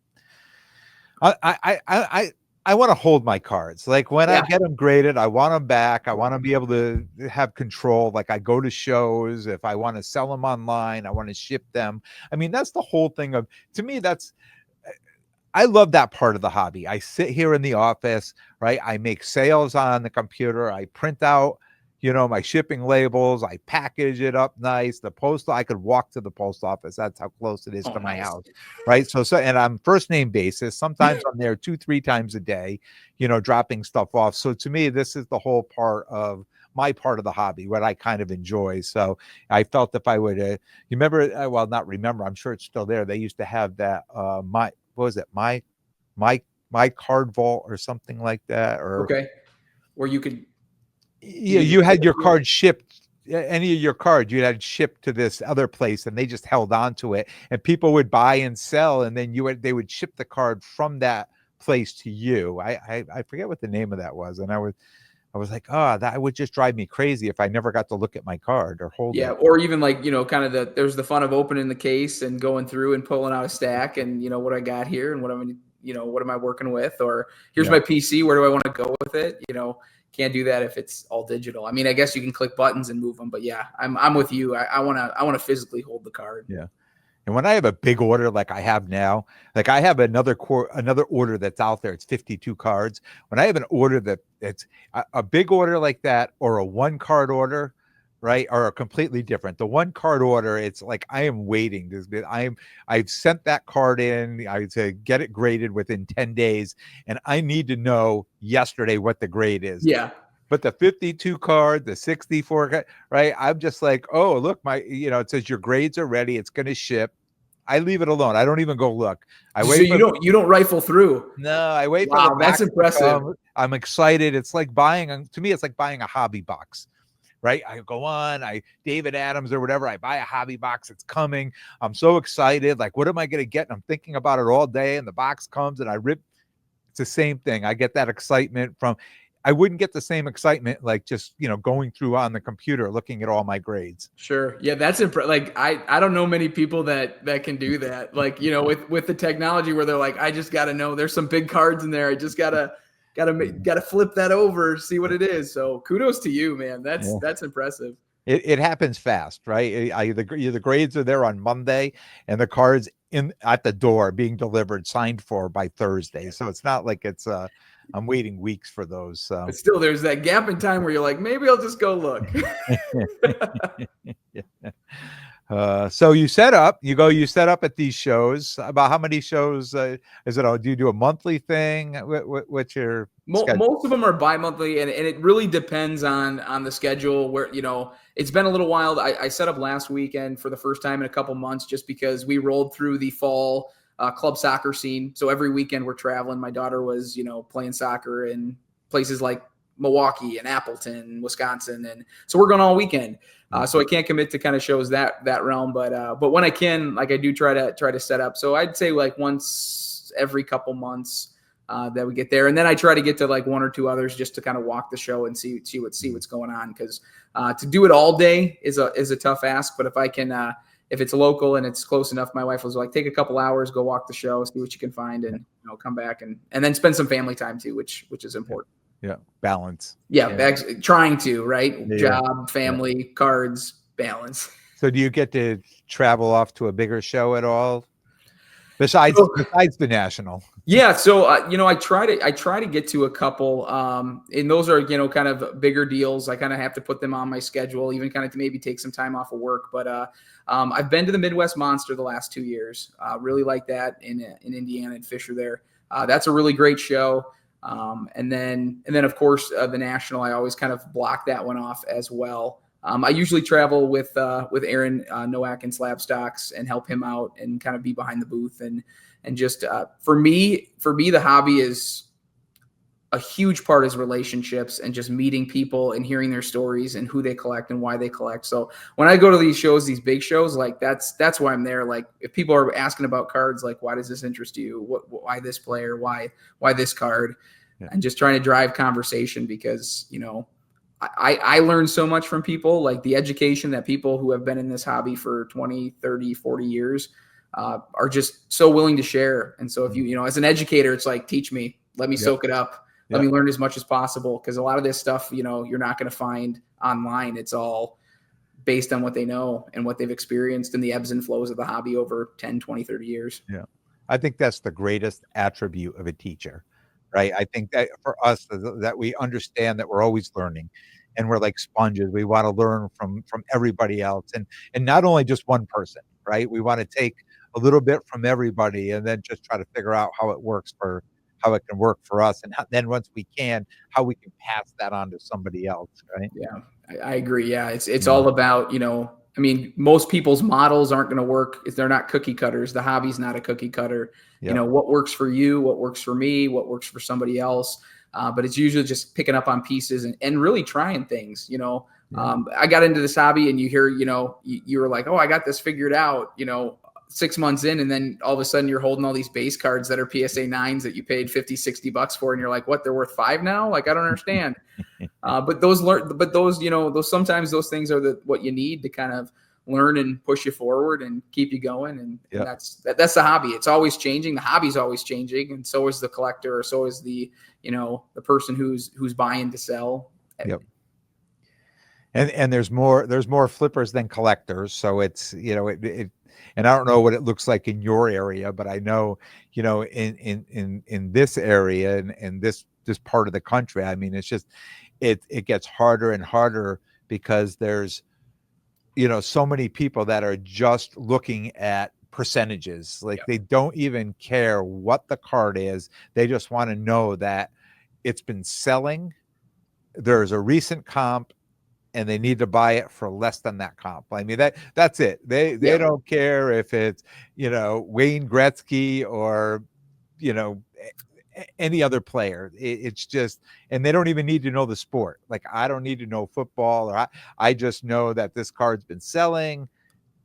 I want to hold my cards. Like when I Yeah. get them graded, I want them back. I Yeah. want to be able to have control. Like I go to shows. If I want to sell them online, I want to ship them. I mean, that's the whole thing to me, I love that part of the hobby. I sit here in the office, right? I make sales on the computer. I print out, my shipping labels. I package it up nice. I could walk to the post office. That's how close it is Oh, to my nice. house, right? And I'm first name basis. Sometimes I'm there 2-3 times a day, dropping stuff off. So to me, this is the whole part of my part of the hobby, what I kind of enjoy. So I felt if I would, you remember, well, not remember, I'm sure it's still there. They used to have that, what was it? My card vault or something like that, or Okay. Where you could yeah, either just you ship had it your to them. card shipped. Any of your cards you had shipped to this other place, and they just held on to it, and people would buy and sell, and then they would ship the card from that place to you. I forget what the name of that was, and I was like, oh, that would just drive me crazy if I never got to look at my card or hold Yeah, it. or even like, kind of there's the fun of opening the case and going through and pulling out a stack and what I got here and what am I working with? Or here's Yeah, my PC, where do I want to go with it? Can't do that if it's all digital. I mean, I guess you can click buttons and move them, but yeah, I'm with you. I want to physically hold the card. yeah. And when I have a big order like I have now, like I have another order that's out there, it's 52 cards. When I have an order it's a big order like that, or a one card order, right, are completely different. The one card order, it's like I am waiting. I've sent that card in. I would say get it graded within 10 days, and I need to know yesterday what the grade is. Yeah, But the 52 card, the 64 card, right? I'm just like, oh, look, it says your grades are ready. It's going to ship. I leave it alone. I don't even go look. I so wait for you don't rifle through. no, I wait for the Wow, that's box to impressive. come. I'm excited. It's like to me, it's like buying a hobby box, right? I go on, David Adams or whatever. I buy a hobby box. It's coming. I'm so excited. Like, what am I going to get? And I'm thinking about it all day. And the box comes, and I rip. It's the same thing. I get that excitement from. I wouldn't get the same excitement like just going through on the computer looking at all my grades. Sure. Yeah, that's Like I don't know many people that can do that. Like, with the technology where they're like, I just got to know there's some big cards in there. I just gotta flip that over, see what it is. So kudos to you, man. Yeah. That's impressive. It happens fast, right? The grades are there on Monday, and the cards in at the door being delivered, signed for by Thursday. So it's not like I'm waiting weeks for those. But still, there's that gap in time where you're like, maybe I'll just go look. So you set up at these shows. About how many shows is it? Do you do a monthly thing? What's your schedule? Most of them are bi-monthly, and it really depends on the schedule. Where it's been a little while. I set up last weekend for the first time in a couple months, just because we rolled through the fall club soccer scene. So every weekend we're traveling. My daughter was playing soccer in places like Milwaukee and Appleton, Wisconsin. And so we're going all weekend. So I can't commit to kind of shows that realm, but when I can, like I do try to set up. So I'd say like once every couple months that we get there. And then I try to get to like one or two others just to kind of walk the show and see what's going on. Cause to do it all day is a tough ask, but if I can, if it's local and it's close enough, my wife was like, take a couple hours, go walk the show, see what you can find, and come back and then spend some family time too, which is important. Yeah. Balance. Yeah. Trying to, right. Yeah. Job, family, cards, balance. So do you get to travel off to a bigger show at all? Besides the national? Yeah. So, I try to get to a couple, and those are, kind of bigger deals. I kind of have to put them on my schedule, even kind of to maybe take some time off of work. But, I've been to the Midwest Monster the last 2 years. Really like that in Indiana and Fisher there. That's a really great show. And then of course, the national, I always kind of block that one off as well. I usually travel with Aaron Nowak and Slabstox and help him out and kind of be behind the booth and just for me, the hobby is a huge part is relationships and just meeting people and hearing their stories and who they collect and why they collect. So when I go to these shows, these big shows, like that's why I'm there. Like if people are asking about cards, like why does this interest you? Why this player? Why this card? Yeah. And just trying to drive conversation because, I learned so much from people, like the education that people who have been in this hobby for 20, 30, 40 years are just so willing to share. And so if you, as an educator, it's like, teach me, let me soak it up. Let me learn as much as possible. Cause a lot of this stuff, you're not going to find online. It's all based on what they know and what they've experienced and the ebbs and flows of the hobby over 10, 20, 30 years. Yeah. I think that's the greatest attribute of a teacher. Right. I think that for us that we understand that we're always learning and we're like sponges. We want to learn from everybody else and not only just one person. Right. We want to take a little bit from everybody and then just try to figure out how it can work for us. And then once we can, how we can pass that on to somebody else. Right. Yeah, I agree. Yeah. It's all about, most people's models aren't going to work if they're not cookie cutters. The hobby's not a cookie cutter. Yep. What works for you, what works for me, what works for somebody else. But it's usually just picking up on pieces and really trying things, I got into this hobby and you hear, you were like, oh, I got this figured out, 6 months in. And then all of a sudden you're holding all these base cards that are PSA 9s that you paid $50-$60 for. And you're like, what, they're worth $5 now? Like, I don't understand. But those sometimes those things are what you need to kind of learn and push you forward and keep you going. And that's the hobby. It's always changing. The hobby's always changing. And so is the collector, or so is the person who's buying to sell. Yep. And there's more flippers than collectors. So it's, and I don't know what it looks like in your area, but I know, in this area and this part of the country, I mean, it's just, it gets harder and harder because there's, so many people that are just looking at percentages. Like they don't even care what the card is. They just want to know that it's been selling. There's a recent comp and they need to buy it for less than that comp. I mean, that's it. They don't care if it's, Wayne Gretzky or, any other player. It's just, and they don't even need to know the sport. Like I don't need to know football, or I just know that this card's been selling.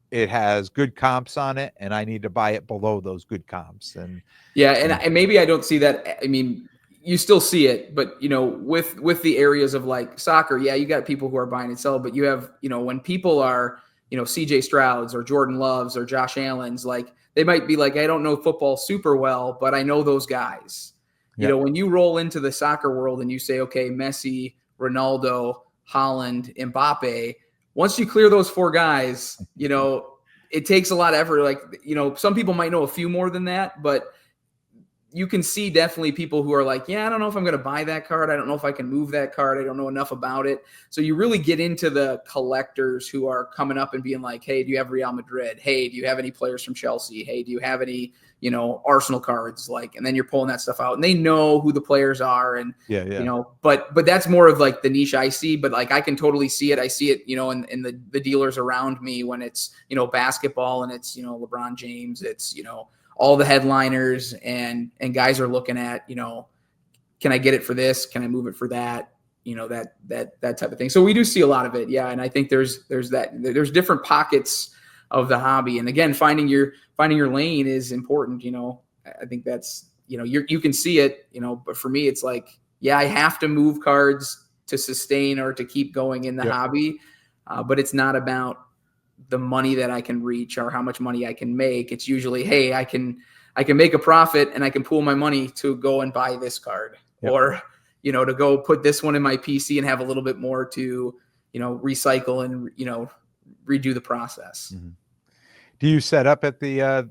It has good comps on it and I need to buy it below those good comps. And and maybe I don't see that. I mean, you still see it, but with the areas of like soccer, you got people who are buying and sell, but you have, when people are, CJ Strouds or Jordan Loves or Josh Allen's, like they might be like, I don't know football super well, but I know those guys. When you roll into the soccer world and you say, okay, Messi, Ronaldo, Holland, Mbappe, once you clear those four guys, it takes a lot of effort. Like, some people might know a few more than that, but you can see definitely people who are like, I don't know if I'm going to buy that card. I don't know if I can move that card. I don't know enough about it. So you really get into the collectors who are coming up and being like, hey, do you have Real Madrid? Hey, do you have any players from Chelsea? Hey, do you have any, Arsenal cards? Like, and then you're pulling that stuff out and they know who the players are. And, but that's more of like the niche I see, but like, I can totally see it. I see it, in the dealers around me when it's, basketball and it's, LeBron James, it's, all the headliners and guys are looking at, can I get it for this? Can I move it for that? that type of thing. So we do see a lot of it. Yeah. And I think there's different pockets of the hobby. And again, finding your lane is important. I think that's, you can see it, but for me, it's like, yeah, I have to move cards to sustain or to keep going in the hobby. But it's not about the money that I can reach or how much money I can make. It's usually, hey, I can make a profit and I can pool my money to go and buy this card or, to go put this one in my PC and have a little bit more to, recycle and, redo the process. Mm-hmm. Do you set up at the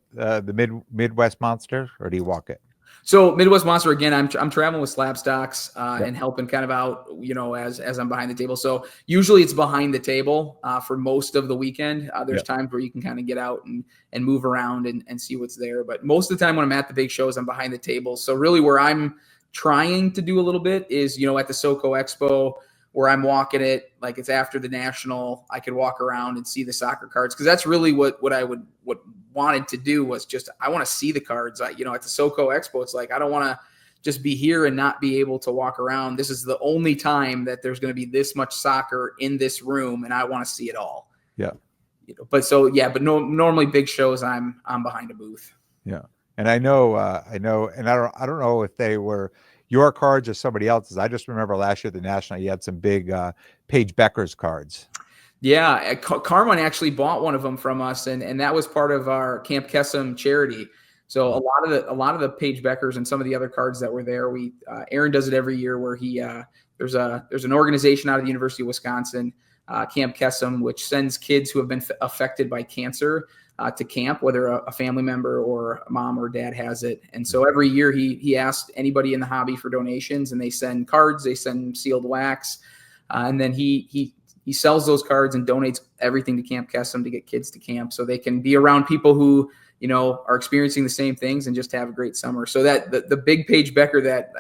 Midwest Monster, or do you walk it? So Midwest Monster, again, I'm traveling with Slabstox and helping kind of out, as I'm behind the table. So usually it's behind the table for most of the weekend. There's times where you can kind of get out and move around and see what's there. But most of the time when I'm at the big shows, I'm behind the table. So really where I'm trying to do a little bit is, at the SoCo Expo, where I'm walking it, like it's after the national, I could walk around and see the soccer cards. Cause that's really what wanted to do was just, I want to see the cards. At the SoCo Expo, it's like, I don't want to just be here and not be able to walk around. This is the only time that there's going to be this much soccer in this room. And I want to see it all. Yeah. Normally big shows, I'm behind a booth. Yeah. And I know, and I don't know if they were your cards or somebody else's. I just remember last year at the National, you had some big Paige Becker's cards. Yeah, Carmine actually bought one of them from us, and that was part of our Camp Kesem charity. So a lot of the Paige Beckers and some of the other cards that were there, Aaron does it every year where he there's an organization out of the University of Wisconsin, Camp Kesem, which sends kids who have been affected by cancer to camp, whether a family member or mom or dad has it. And so every year he asked anybody in the hobby for donations, and they send cards, they send sealed wax, and then he sells those cards and donates everything to Camp Kesem to get kids to camp so they can be around people who, are experiencing the same things and just have a great summer. So that the big Paige Becker that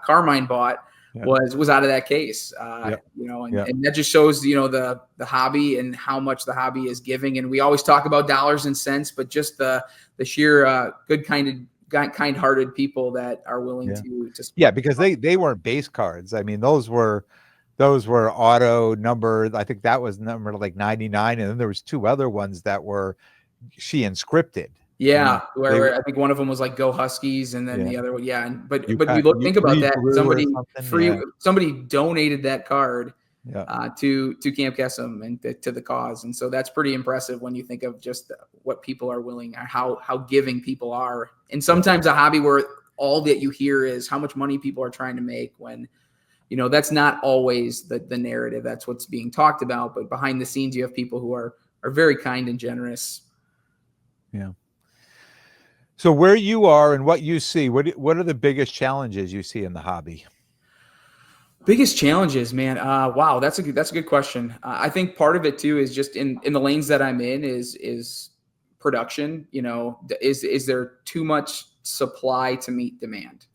Carmine bought was out of that case, and that just shows, the hobby and how much the hobby is giving. And we always talk about dollars and cents, but just the sheer good, kind-hearted people that are willing to. Because they weren't base cards. I mean, those were auto numbered. I think that was numbered like 99. And then there was two other ones that were she inscripted. Yeah, where I think one of them was like "Go Huskies," and then the other one, But you think about that. Somebody donated that card to Camp Kesem and to the cause, and so that's pretty impressive when you think of just what people are willing, or how giving people are. And sometimes a hobby where all that you hear is how much money people are trying to make, when that's not always the narrative. That's what's being talked about, but behind the scenes, you have people who are very kind and generous. Yeah. So where you are and what you see, what are the biggest challenges you see in the hobby? Biggest challenges, man. Wow, that's a good question. I think part of it too is just in the lanes that I'm in is production. Is there too much supply to meet demand?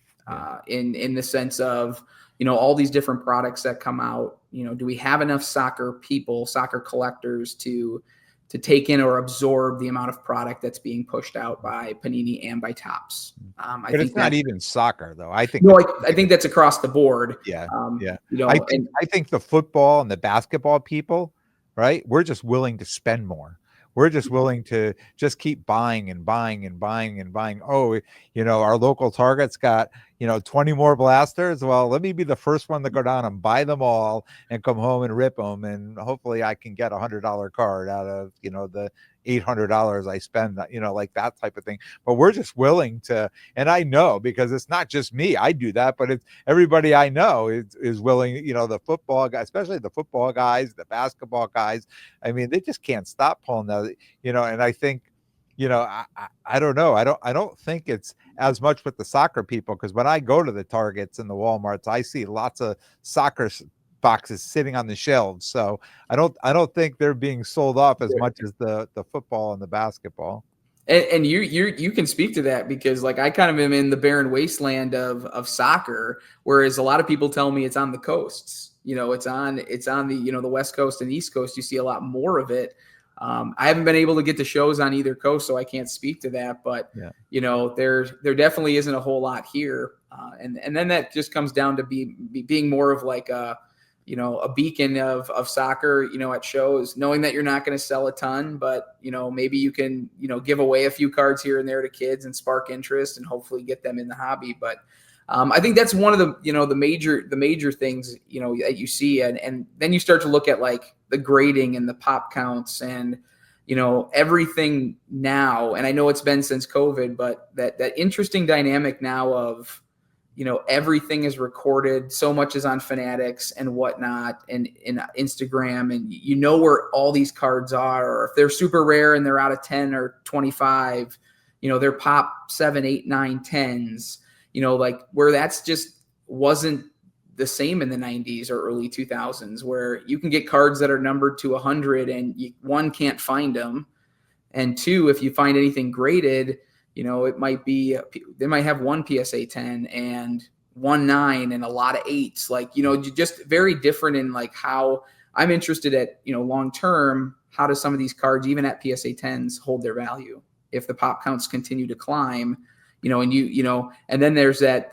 In the sense of all these different products that come out. Do we have enough soccer collectors to take in or absorb the amount of product that's being pushed out by Panini and by Topps? But it's not even soccer, though. I think I think that's across the board. I think the football and the basketball people, right? We're just willing to spend more. We're just willing to just keep buying and buying and buying and buying. Oh, our local Target's got 20 more blasters. Well, let me be the first one to go down and buy them all and come home and rip them. And hopefully I can get $100 card out of, the $800 I spend, like that type of thing. But we're just willing to, and I know, because it's not just me, I do that, but it's everybody I know is willing, the football guys, especially the football guys, the basketball guys. I mean, they just can't stop pulling that, and I think, I don't know. I don't think it's as much with the soccer people, because when I go to the Targets and the Walmarts, I see lots of soccer boxes sitting on the shelves. So I don't think they're being sold off as much as the football and the basketball. And you can speak to that, because like I kind of am in the barren wasteland of soccer, whereas a lot of people tell me it's on the coasts. It's on the the West Coast and East Coast. You see a lot more of it. I haven't been able to get to shows on either coast, so I can't speak to that. But there definitely isn't a whole lot here, and then that just comes down to being more of like a a beacon of soccer, at shows, knowing that you're not going to sell a ton, but, maybe you can, give away a few cards here and there to kids and spark interest and hopefully get them in the hobby. But I think that's one of the, the major things, that you see. And then you start to look at like the grading and the pop counts and, everything now. And I know it's been since COVID, but that interesting dynamic now of, everything is recorded. So much is on Fanatics and whatnot and in Instagram, and where all these cards are, or if they're super rare and they're out of 10 or 25, they're pop 7, 8, 9, 10s, like where that's just wasn't the same in the 90s or early 2000s, where you can get cards that are numbered to 100 and one, can't find them. And two, if you find anything graded, it might be, they might have one PSA 10 and 1 9 and a lot of 8s, like, just very different in like how I'm interested at, long term, how do some of these cards, even at PSA 10s, hold their value if the pop counts continue to climb, and then there's that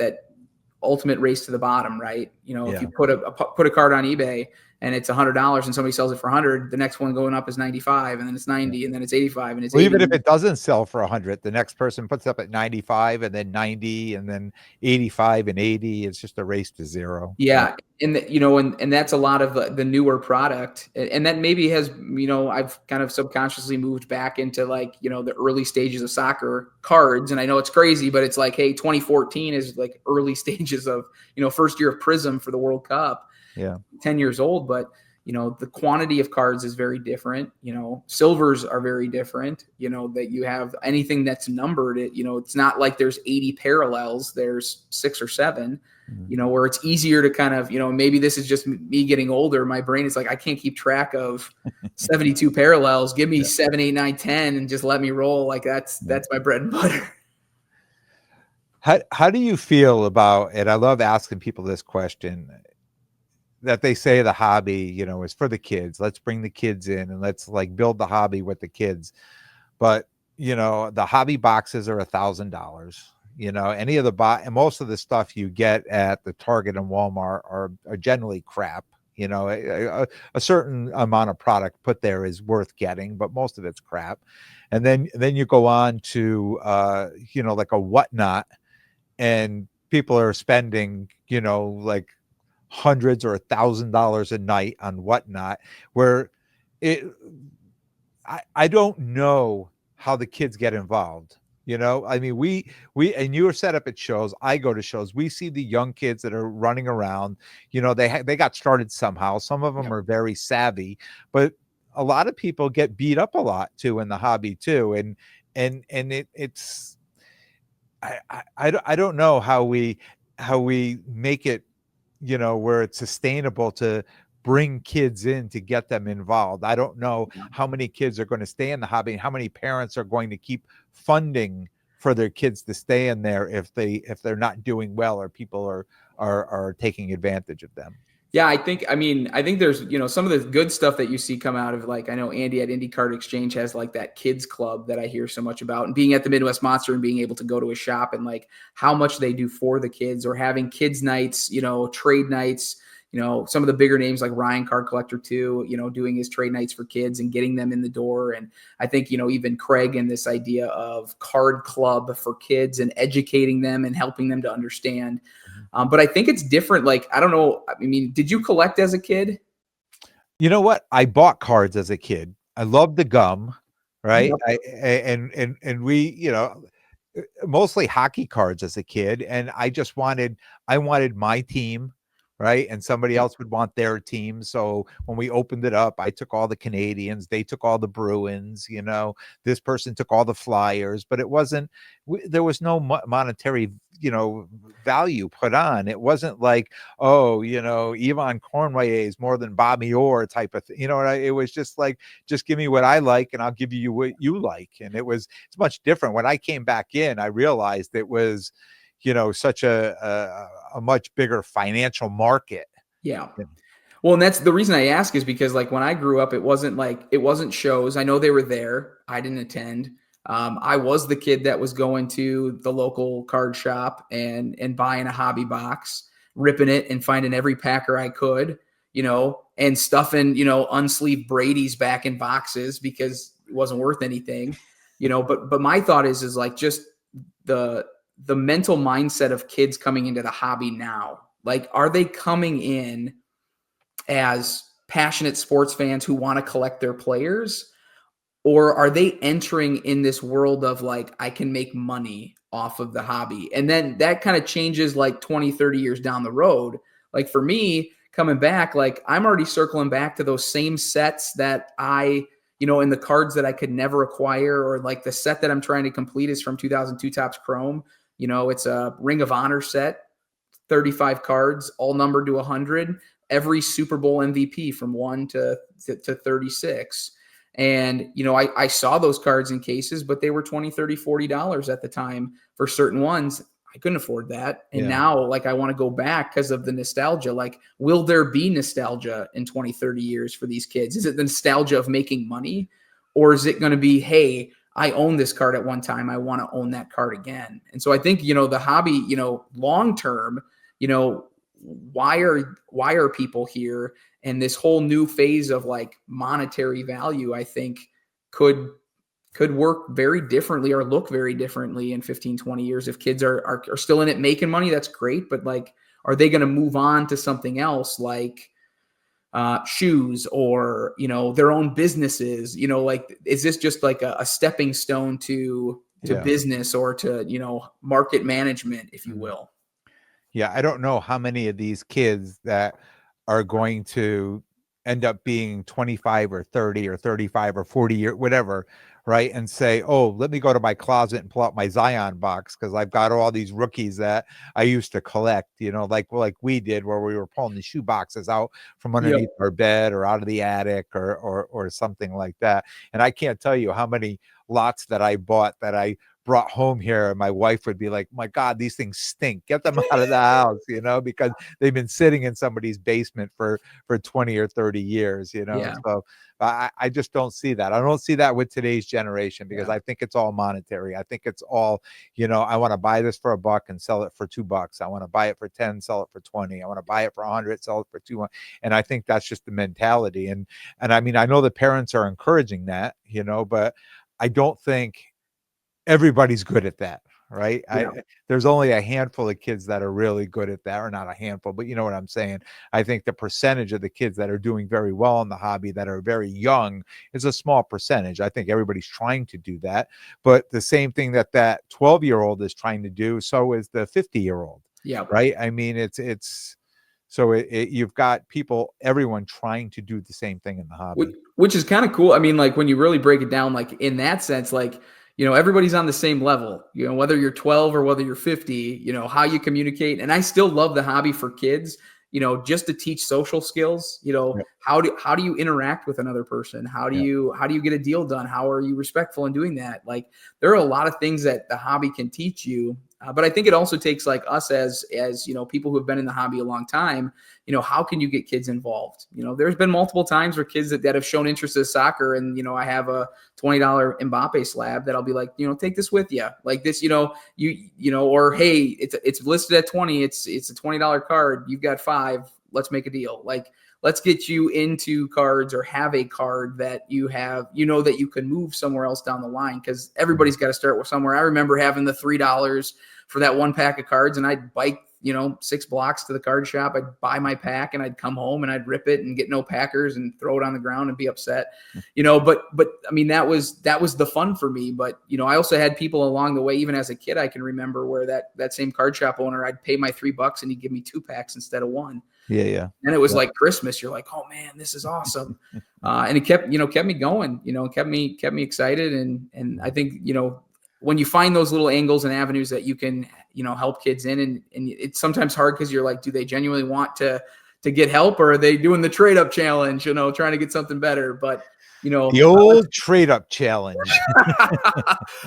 ultimate race to the bottom, right? If you put a card on eBay and it's $100 and somebody sells it for 100, the next one going up is 95, and then it's 90, and then it's 85, and it's 80. Even if it doesn't sell for 100, the next person puts up at 95 and then 90 and then 85 and 80. It's just a race to zero. Yeah. And and that's a lot of the newer product. And that maybe has, I've kind of subconsciously moved back into like, the early stages of soccer cards. And I know it's crazy, but it's like, hey, 2014 is like early stages of, first year of Prism for the World Cup. Yeah. 10 years old, but the quantity of cards is very different. Silvers are very different, that you have anything that's numbered. It's not like there's 80 parallels, there's 6 or 7, where it's easier to kind of, maybe this is just me getting older. My brain is like, I can't keep track of 72 parallels. Give me 7, 8, 9, 10 and just let me roll. Like that's my bread and butter. How do you feel about, and I love asking people this question, that they say the hobby, is for the kids. Let's bring the kids in and let's like build the hobby with the kids. But, the hobby boxes are $1,000, any of and most of the stuff you get at the Target and Walmart are generally crap. A certain amount of product put there is worth getting, but most of it's crap. And then you go on to, like a Whatnot, and people are spending, like hundreds or $1,000 a night on Whatnot, where I don't know how the kids get involved. I mean, we and you are set up at shows. I go to shows. We see the young kids that are running around. They got started somehow. Some of them are very savvy, but a lot of people get beat up a lot too in the hobby too. And it's I don't know how we make it, where it's sustainable to bring kids in to get them involved. I don't know how many kids are going to stay in the hobby and how many parents are going to keep funding for their kids to stay in there if they're not doing well or people are taking advantage of them. Yeah, I think there's, some of the good stuff that you see come out of, like, I know Andy at Indie Card Exchange has like that kids club that I hear so much about, and being at the Midwest Monster and being able to go to a shop and like how much they do for the kids, or having kids nights, trade nights, some of the bigger names like Ryan Card Collector too, doing his trade nights for kids and getting them in the door. And I think, even Craig and this idea of card club for kids and educating them and helping them to understand. But I think it's different. Like, I don't know. I mean, did you collect as a kid? You know what? I bought cards as a kid. I loved the gum, right? Yep. And we, mostly hockey cards as a kid. And I wanted my team, right? And somebody else would want their team. So when we opened it up, I took all the Canadians, they took all the Bruins, this person took all the Flyers, but it wasn't, there was no monetary, value put on. It wasn't like, oh, Yvonne Cornway is more than Bobby Orr type of thing. It was just like, just give me what I like and I'll give you what you like. And it's much different. When I came back in, I realized it was, such a much bigger financial market. Yeah. Well, and that's the reason I ask, is because like when I grew up, it wasn't shows. I know they were there. I didn't attend. I was the kid that was going to the local card shop and buying a hobby box, ripping it and finding every packer I could, and stuffing, unsleeved Brady's back in boxes because it wasn't worth anything, but my thought is like just the mental mindset of kids coming into the hobby now. Like, are they coming in as passionate sports fans who want to collect their players? Or are they entering in this world of like, I can make money off of the hobby? And then that kind of changes like 20, 30 years down the road. Like for me, coming back, like I'm already circling back to those same sets that in the cards that I could never acquire, or like the set that I'm trying to complete is from 2002 Topps Chrome. It's a Ring of Honor set, 35 cards, all numbered to 100, every Super Bowl MVP from 1 to 36. And, I saw those cards in cases, but they were $20, $30, $40 at the time for certain ones. I couldn't afford that. And now, like, I want to go back because of the nostalgia. Like, will there be nostalgia in 20, 30 years for these kids? Is it the nostalgia of making money? Or is it going to be, hey, I owned this card at one time, I want to own that card again? And so I think, the hobby, long term, why are people here? And this whole new phase of like monetary value, I think could work very differently or look very differently in 15, 20 years. If kids are still in it making money, that's great. But like, are they going to move on to something else like shoes or, their own businesses? Like, is this just like a stepping stone to business or to, market management, if you will? Yeah, I don't know how many of these kids that are going to end up being 25 or 30 or 35 or 40 or whatever, right? And say, oh, let me go to my closet and pull out my Zion box because I've got all these rookies that I used to collect, like we did, where we were pulling the shoe boxes out from underneath our bed or out of the attic or something like that. And I can't tell you how many lots that I bought that I brought home here, and my wife would be like, my God, these things stink, get them out of the house, because they've been sitting in somebody's basement for 20 or 30 years, so I just don't see that. I don't see that with today's generation, because I think it's all monetary. I think it's all, I want to buy this for $1 and sell it for $2. I want to buy it for 10, sell it for 20. I want to buy it for 100, sell it for 200. And I think that's just the mentality. And I mean, I know the parents are encouraging that, but I don't think everybody's good at that, right? There's only a handful of kids that are really good at that, or not a handful, but you know what I'm saying? I think the percentage of the kids that are doing very well in the hobby that are very young is a small percentage. I think everybody's trying to do that, but the same thing that 12-year-old is trying to do, so is the 50-year-old. Right? I mean, it's so you've got everyone trying to do the same thing in the hobby, which is kind of cool. I mean, like when you really break it down, like in that sense, like, everybody's on the same level, whether you're 12 or whether you're 50, how you communicate. And I still love the hobby for kids, just to teach social skills, how do you interact with another person? How do you get a deal done? How are you respectful in doing that? Like, there are a lot of things that the hobby can teach you. But I think it also takes like us as people who have been in the hobby a long time, how can you get kids involved? There's been multiple times where kids that have shown interest in soccer, and, I have a $20 Mbappe slab that I'll be like, take this with you, like this, or, hey, it's listed at 20. It's a $20 card. You've got 5. Let's make a deal. Like, let's get you into cards, or have a card that you have, that you can move somewhere else down the line. Cause everybody's got to start with somewhere. I remember having the $3 for that one pack of cards, and I'd bike, 6 blocks to the card shop. I'd buy my pack, and I'd come home and I'd rip it and get no packers and throw it on the ground and be upset, but I mean, that was the fun for me. But, I also had people along the way, even as a kid, I can remember where that same card shop owner, I'd pay my $3 and he'd give me 2 packs instead of 1. Yeah. And it was like Christmas. You're like, oh man, this is awesome. And it kept me going, kept me excited. And I think, when you find those little angles and avenues that you can, help kids in, and it's sometimes hard because you're like, do they genuinely want to get help, or are they doing the trade up challenge, trying to get something better? But, the old trade up challenge.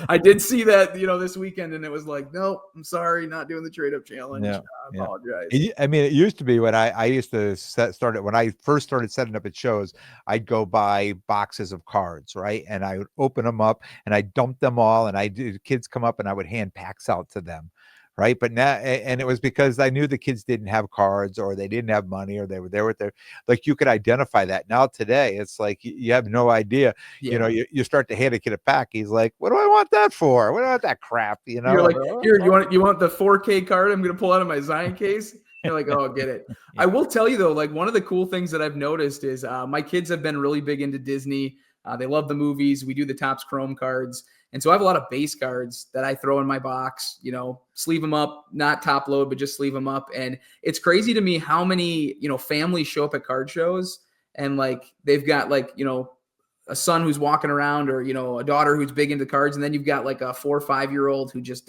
I did see that, this weekend, and it was like, nope, I'm sorry, not doing the trade up challenge. I apologize. I mean, it used to be when I used to start it, when I first started setting up at shows, I'd go buy boxes of cards, right? And I would open them up and I dump them all, and kids come up and I would hand packs out to them. right? But now, and it was because I knew the kids didn't have cards, or they didn't have money, or they were there with their, like, you could identify that. Now today, it's like you have no idea. Yeah. You start to hand a kid a pack. He's like, what do I want that for? What do I want that crap? You're like, Oh, here, you want the 4K card I'm gonna pull out of my Zion case? You're like, oh, get it. yeah. I will tell you though, like one of the cool things that I've noticed is my kids have been really big into Disney. They love the movies. We do the Topps Chrome cards. And so I have a lot of base cards that I throw in my box, sleeve them up, not top load, but just sleeve them up. And it's crazy to me how many, families show up at card shows and like they've got like, a son who's walking around or, a daughter who's big into cards. And then you've got like a 4 or 5-year-old who just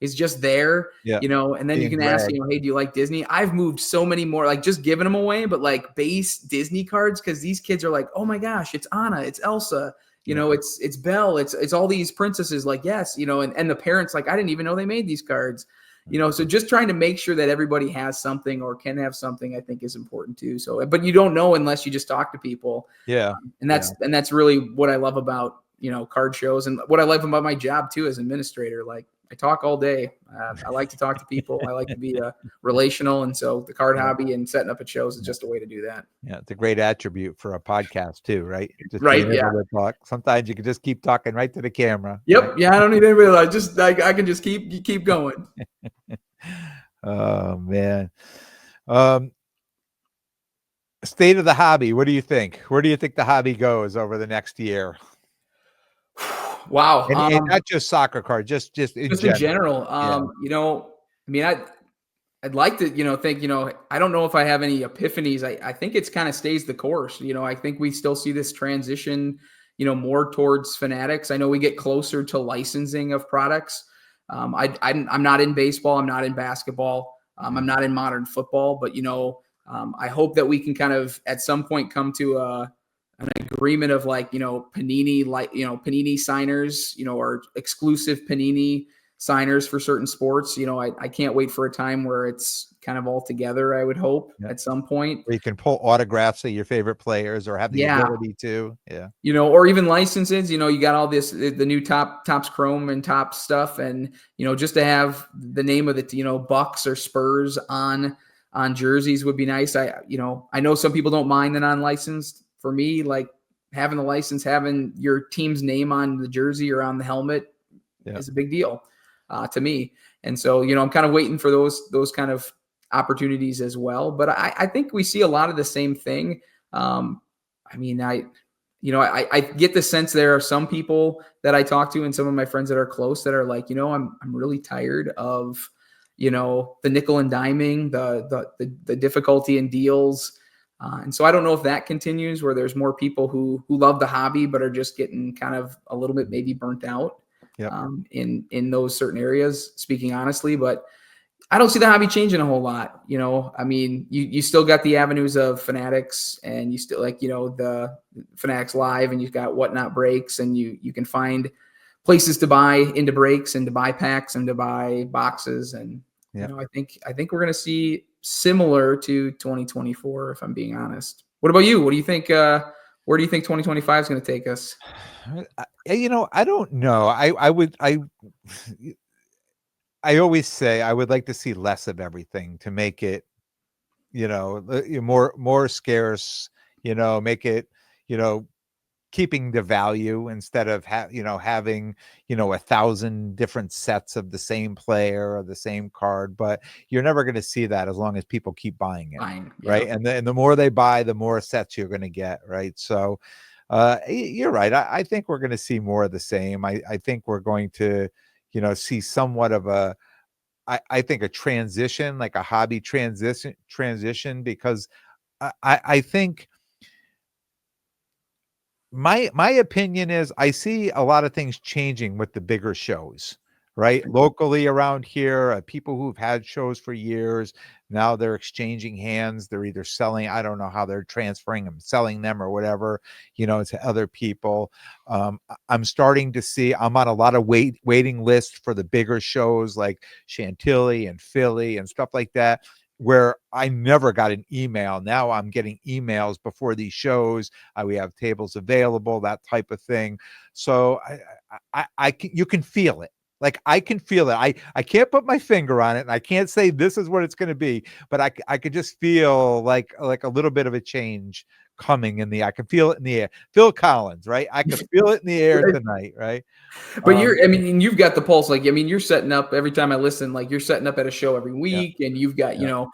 is just there, Yeah. and then you can ask, hey, do you like Disney? I've moved so many more, like just giving them away, but like base Disney cards. Cause these kids are like, oh my gosh, it's Anna, it's Elsa, it's Belle, it's all these princesses. Like, yes, and the parents, like, I didn't even know they made these cards, so just trying to make sure that everybody has something or can have something, I think is important too. So, but you don't know unless you just talk to people. Yeah. And that's really what I love about, card shows, and what I love about my job too as administrator. Like I talk all day. I like to talk to people. I like to be relational. And so the card hobby and setting up at shows is just a way to do that. Yeah. It's a great attribute for a podcast too, right? Just Right. being Yeah. able to talk. Sometimes you can just keep talking right to the camera. Yep. Right? Yeah. I don't need anybody. I can just keep going. Oh man. State of the hobby. What do you think? Where do you think the hobby goes over the next year? Wow. And not just soccer cards, just in general. I mean, I'd like to, think, I don't know if I have any epiphanies. I think it's kind of stays the course. I think we still see this transition, more towards fanatics. I know we get closer to licensing of products. I'm not in baseball. I'm not in basketball. I'm not in modern football, but, I hope that we can kind of at some point come to an agreement of like, Panini signers, or exclusive Panini signers for certain sports. I can't wait for a time where it's kind of all together, I would hope at some point. Where you can pull autographs of your favorite players or have the ability to, or even licenses, you got all this, the new Topps Chrome and Topps stuff. And, just to have the name of the, Bucks or Spurs on jerseys would be nice. I know some people don't mind the non-licensed. For me, like having the license, having your team's name on the jersey or on the helmet is a big deal to me. And so, I'm kind of waiting for those kind of opportunities as well. But I think we see a lot of the same thing. I get the sense there are some people that I talk to and some of my friends that are close that are like, I'm really tired of, the nickel and diming, the difficulty in deals. And so I don't know if that continues where there's more people who love the hobby, but are just getting kind of a little bit maybe burnt out in those certain areas, speaking honestly. But I don't see the hobby changing a whole lot. You still got the avenues of Fanatics, and you still like, the Fanatics Live, and you've got Whatnot Breaks, and you can find places to buy into breaks and to buy packs and to buy boxes. And, I think we're going to see similar to 2024, if I'm being honest. What about you? What do you think? Where do you think 2025 is going to take us? I don't know. I always say I would like to see less of everything to make it, more scarce, make it, keeping the value instead of having 1,000 different sets of the same player or the same card. But you're never going to see that as long as people keep buying it, right? And the more they buy, the more sets you're going to get, right? So you're right. I think we're going to see more of the same. I think we're going to see somewhat of I think a transition, like a hobby transition, because I think my opinion is I see a lot of things changing with the bigger shows, right? Locally around here, people who've had shows for years, now they're exchanging hands. They're either selling, I don't know how they're transferring them, selling them or whatever, to other people. I'm starting to see, I'm on a lot of waiting lists for the bigger shows like Chantilly and Philly and stuff like that, where I never got an email. Now I'm getting emails before these shows. We have tables available, that type of thing. So you can feel it, Like I can feel it. I can't put my finger on it, and I can't say this is what it's going to be, but I could just feel like a little bit of a change coming in the. I can feel it in the air. Phil Collins, right? I could feel it in the air Right. tonight, right? But Um, I mean, you've got the pulse. Like, I mean, you're setting up every time I listen, like you're setting up at a show every yeah, week, and you've got, yeah,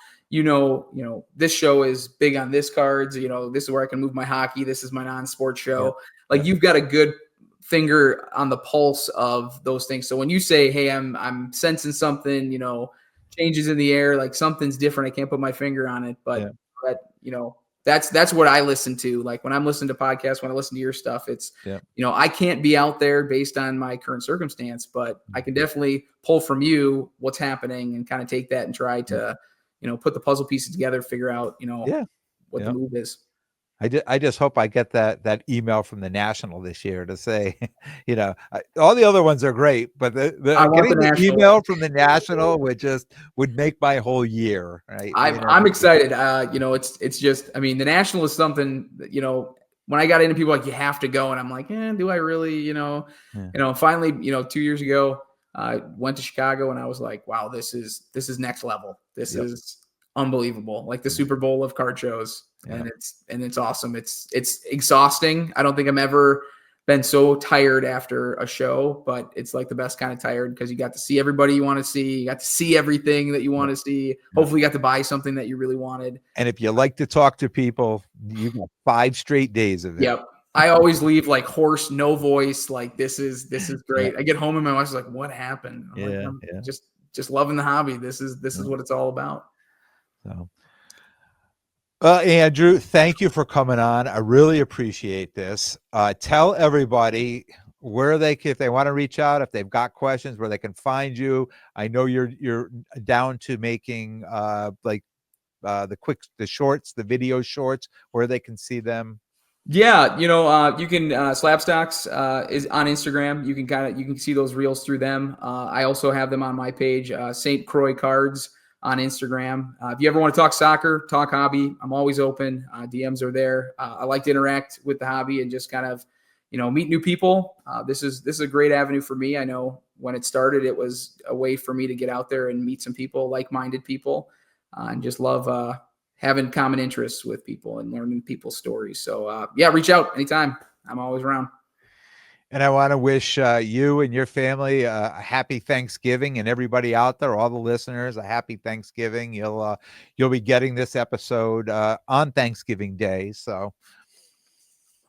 this show is big on this cards. This is where I can move my hockey. This is my non-sport yeah, show. yeah, Like, you've got a good finger on the pulse of those things. So when you say, "Hey, I'm sensing something," changes in the air, like something's different. I can't put my finger on it, but yeah, that, that's what I listen to. Like when I'm listening to podcasts, when I listen to your stuff, it's, yeah. I can't be out there based on my current circumstance, but I can definitely pull from you what's happening and kind of take that and try Yeah. to, put the puzzle pieces together, figure out, Yeah. what the Yeah. move is. I just hope I get that email from the National this year to say, all the other ones are great, but I the want the getting the national email from the National would make my whole year, right? I'm excited. It's just, I mean, the national is something that, when I got into people like, you have to go. And I'm like, do I really, Yeah, finally, 2 years ago, I went to Chicago and I was like, wow, this is next level. This yep, is unbelievable. Like the yeah, Super Bowl of card shows. yeah. And it's awesome. It's exhausting. I don't think I'm ever been so tired after a show, but it's like the best kind of tired because you got to see everybody you want to see. You got to see everything that you want to see. Yeah. Hopefully you got to buy something that you really wanted. And if you like to talk to people, you got 5 straight days of it. Yep. I always leave like hoarse, no voice. Like this is Yeah, great. I get home and my wife's like, what happened? I'm like, yeah, I'm yeah, just loving the hobby. This is yeah. what it's all about. So, Andrew, thank you for coming on. I really appreciate this. Tell everybody where if they want to reach out, if they've got questions, where they can find you. I know you're down to making the shorts, the video shorts, where they can see them. Yeah, you can slabstox is on Instagram. You can see those reels through them. I also have them on my page, St. Croix Cards on Instagram. If you ever want to talk soccer, talk hobby, I'm always open. DMs are there. I like to interact with the hobby and just kind of, meet new people. This is a great avenue for me. I know when it started, it was a way for me to get out there and meet some people, like-minded people, and just love having common interests with people and learning people's stories. So yeah, reach out anytime. I'm always around. And I want to wish you and your family a happy Thanksgiving, and everybody out there, all the listeners, a happy Thanksgiving. You'll be getting this episode on Thanksgiving Day, so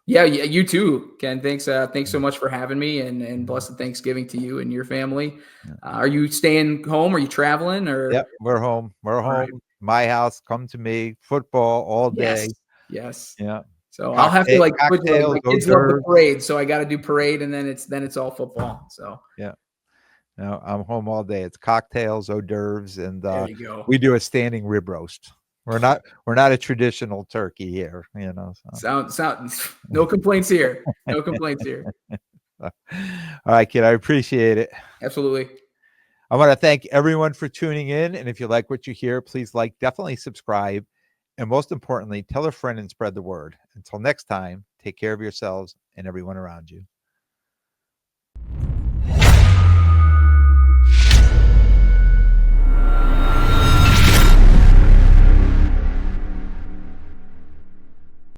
Yeah, you too, Ken. Thanks so much for having me, and blessed Thanksgiving to you and your family. Are you staying home? Are you traveling? Or yep, we're home. We're all right? home. My house. Come to me. Football all Yes, day. yes. Yeah. So I'll have to like switch. Like Cocktails, my hors kids love the d'oeuvres. parade, so I got to do parade, and then it's all football. So Yeah. No, I'm home all day. It's cocktails, hors d'oeuvres, and there you go. we do a standing rib roast. We're not a traditional turkey here, so. Sound. No complaints here. No complaints here. All right, kid. I appreciate it. Absolutely. I want to thank everyone for tuning in. And if you like what you hear, please definitely subscribe. And most importantly, tell a friend and spread the word. Until next time, take care of yourselves and everyone around you.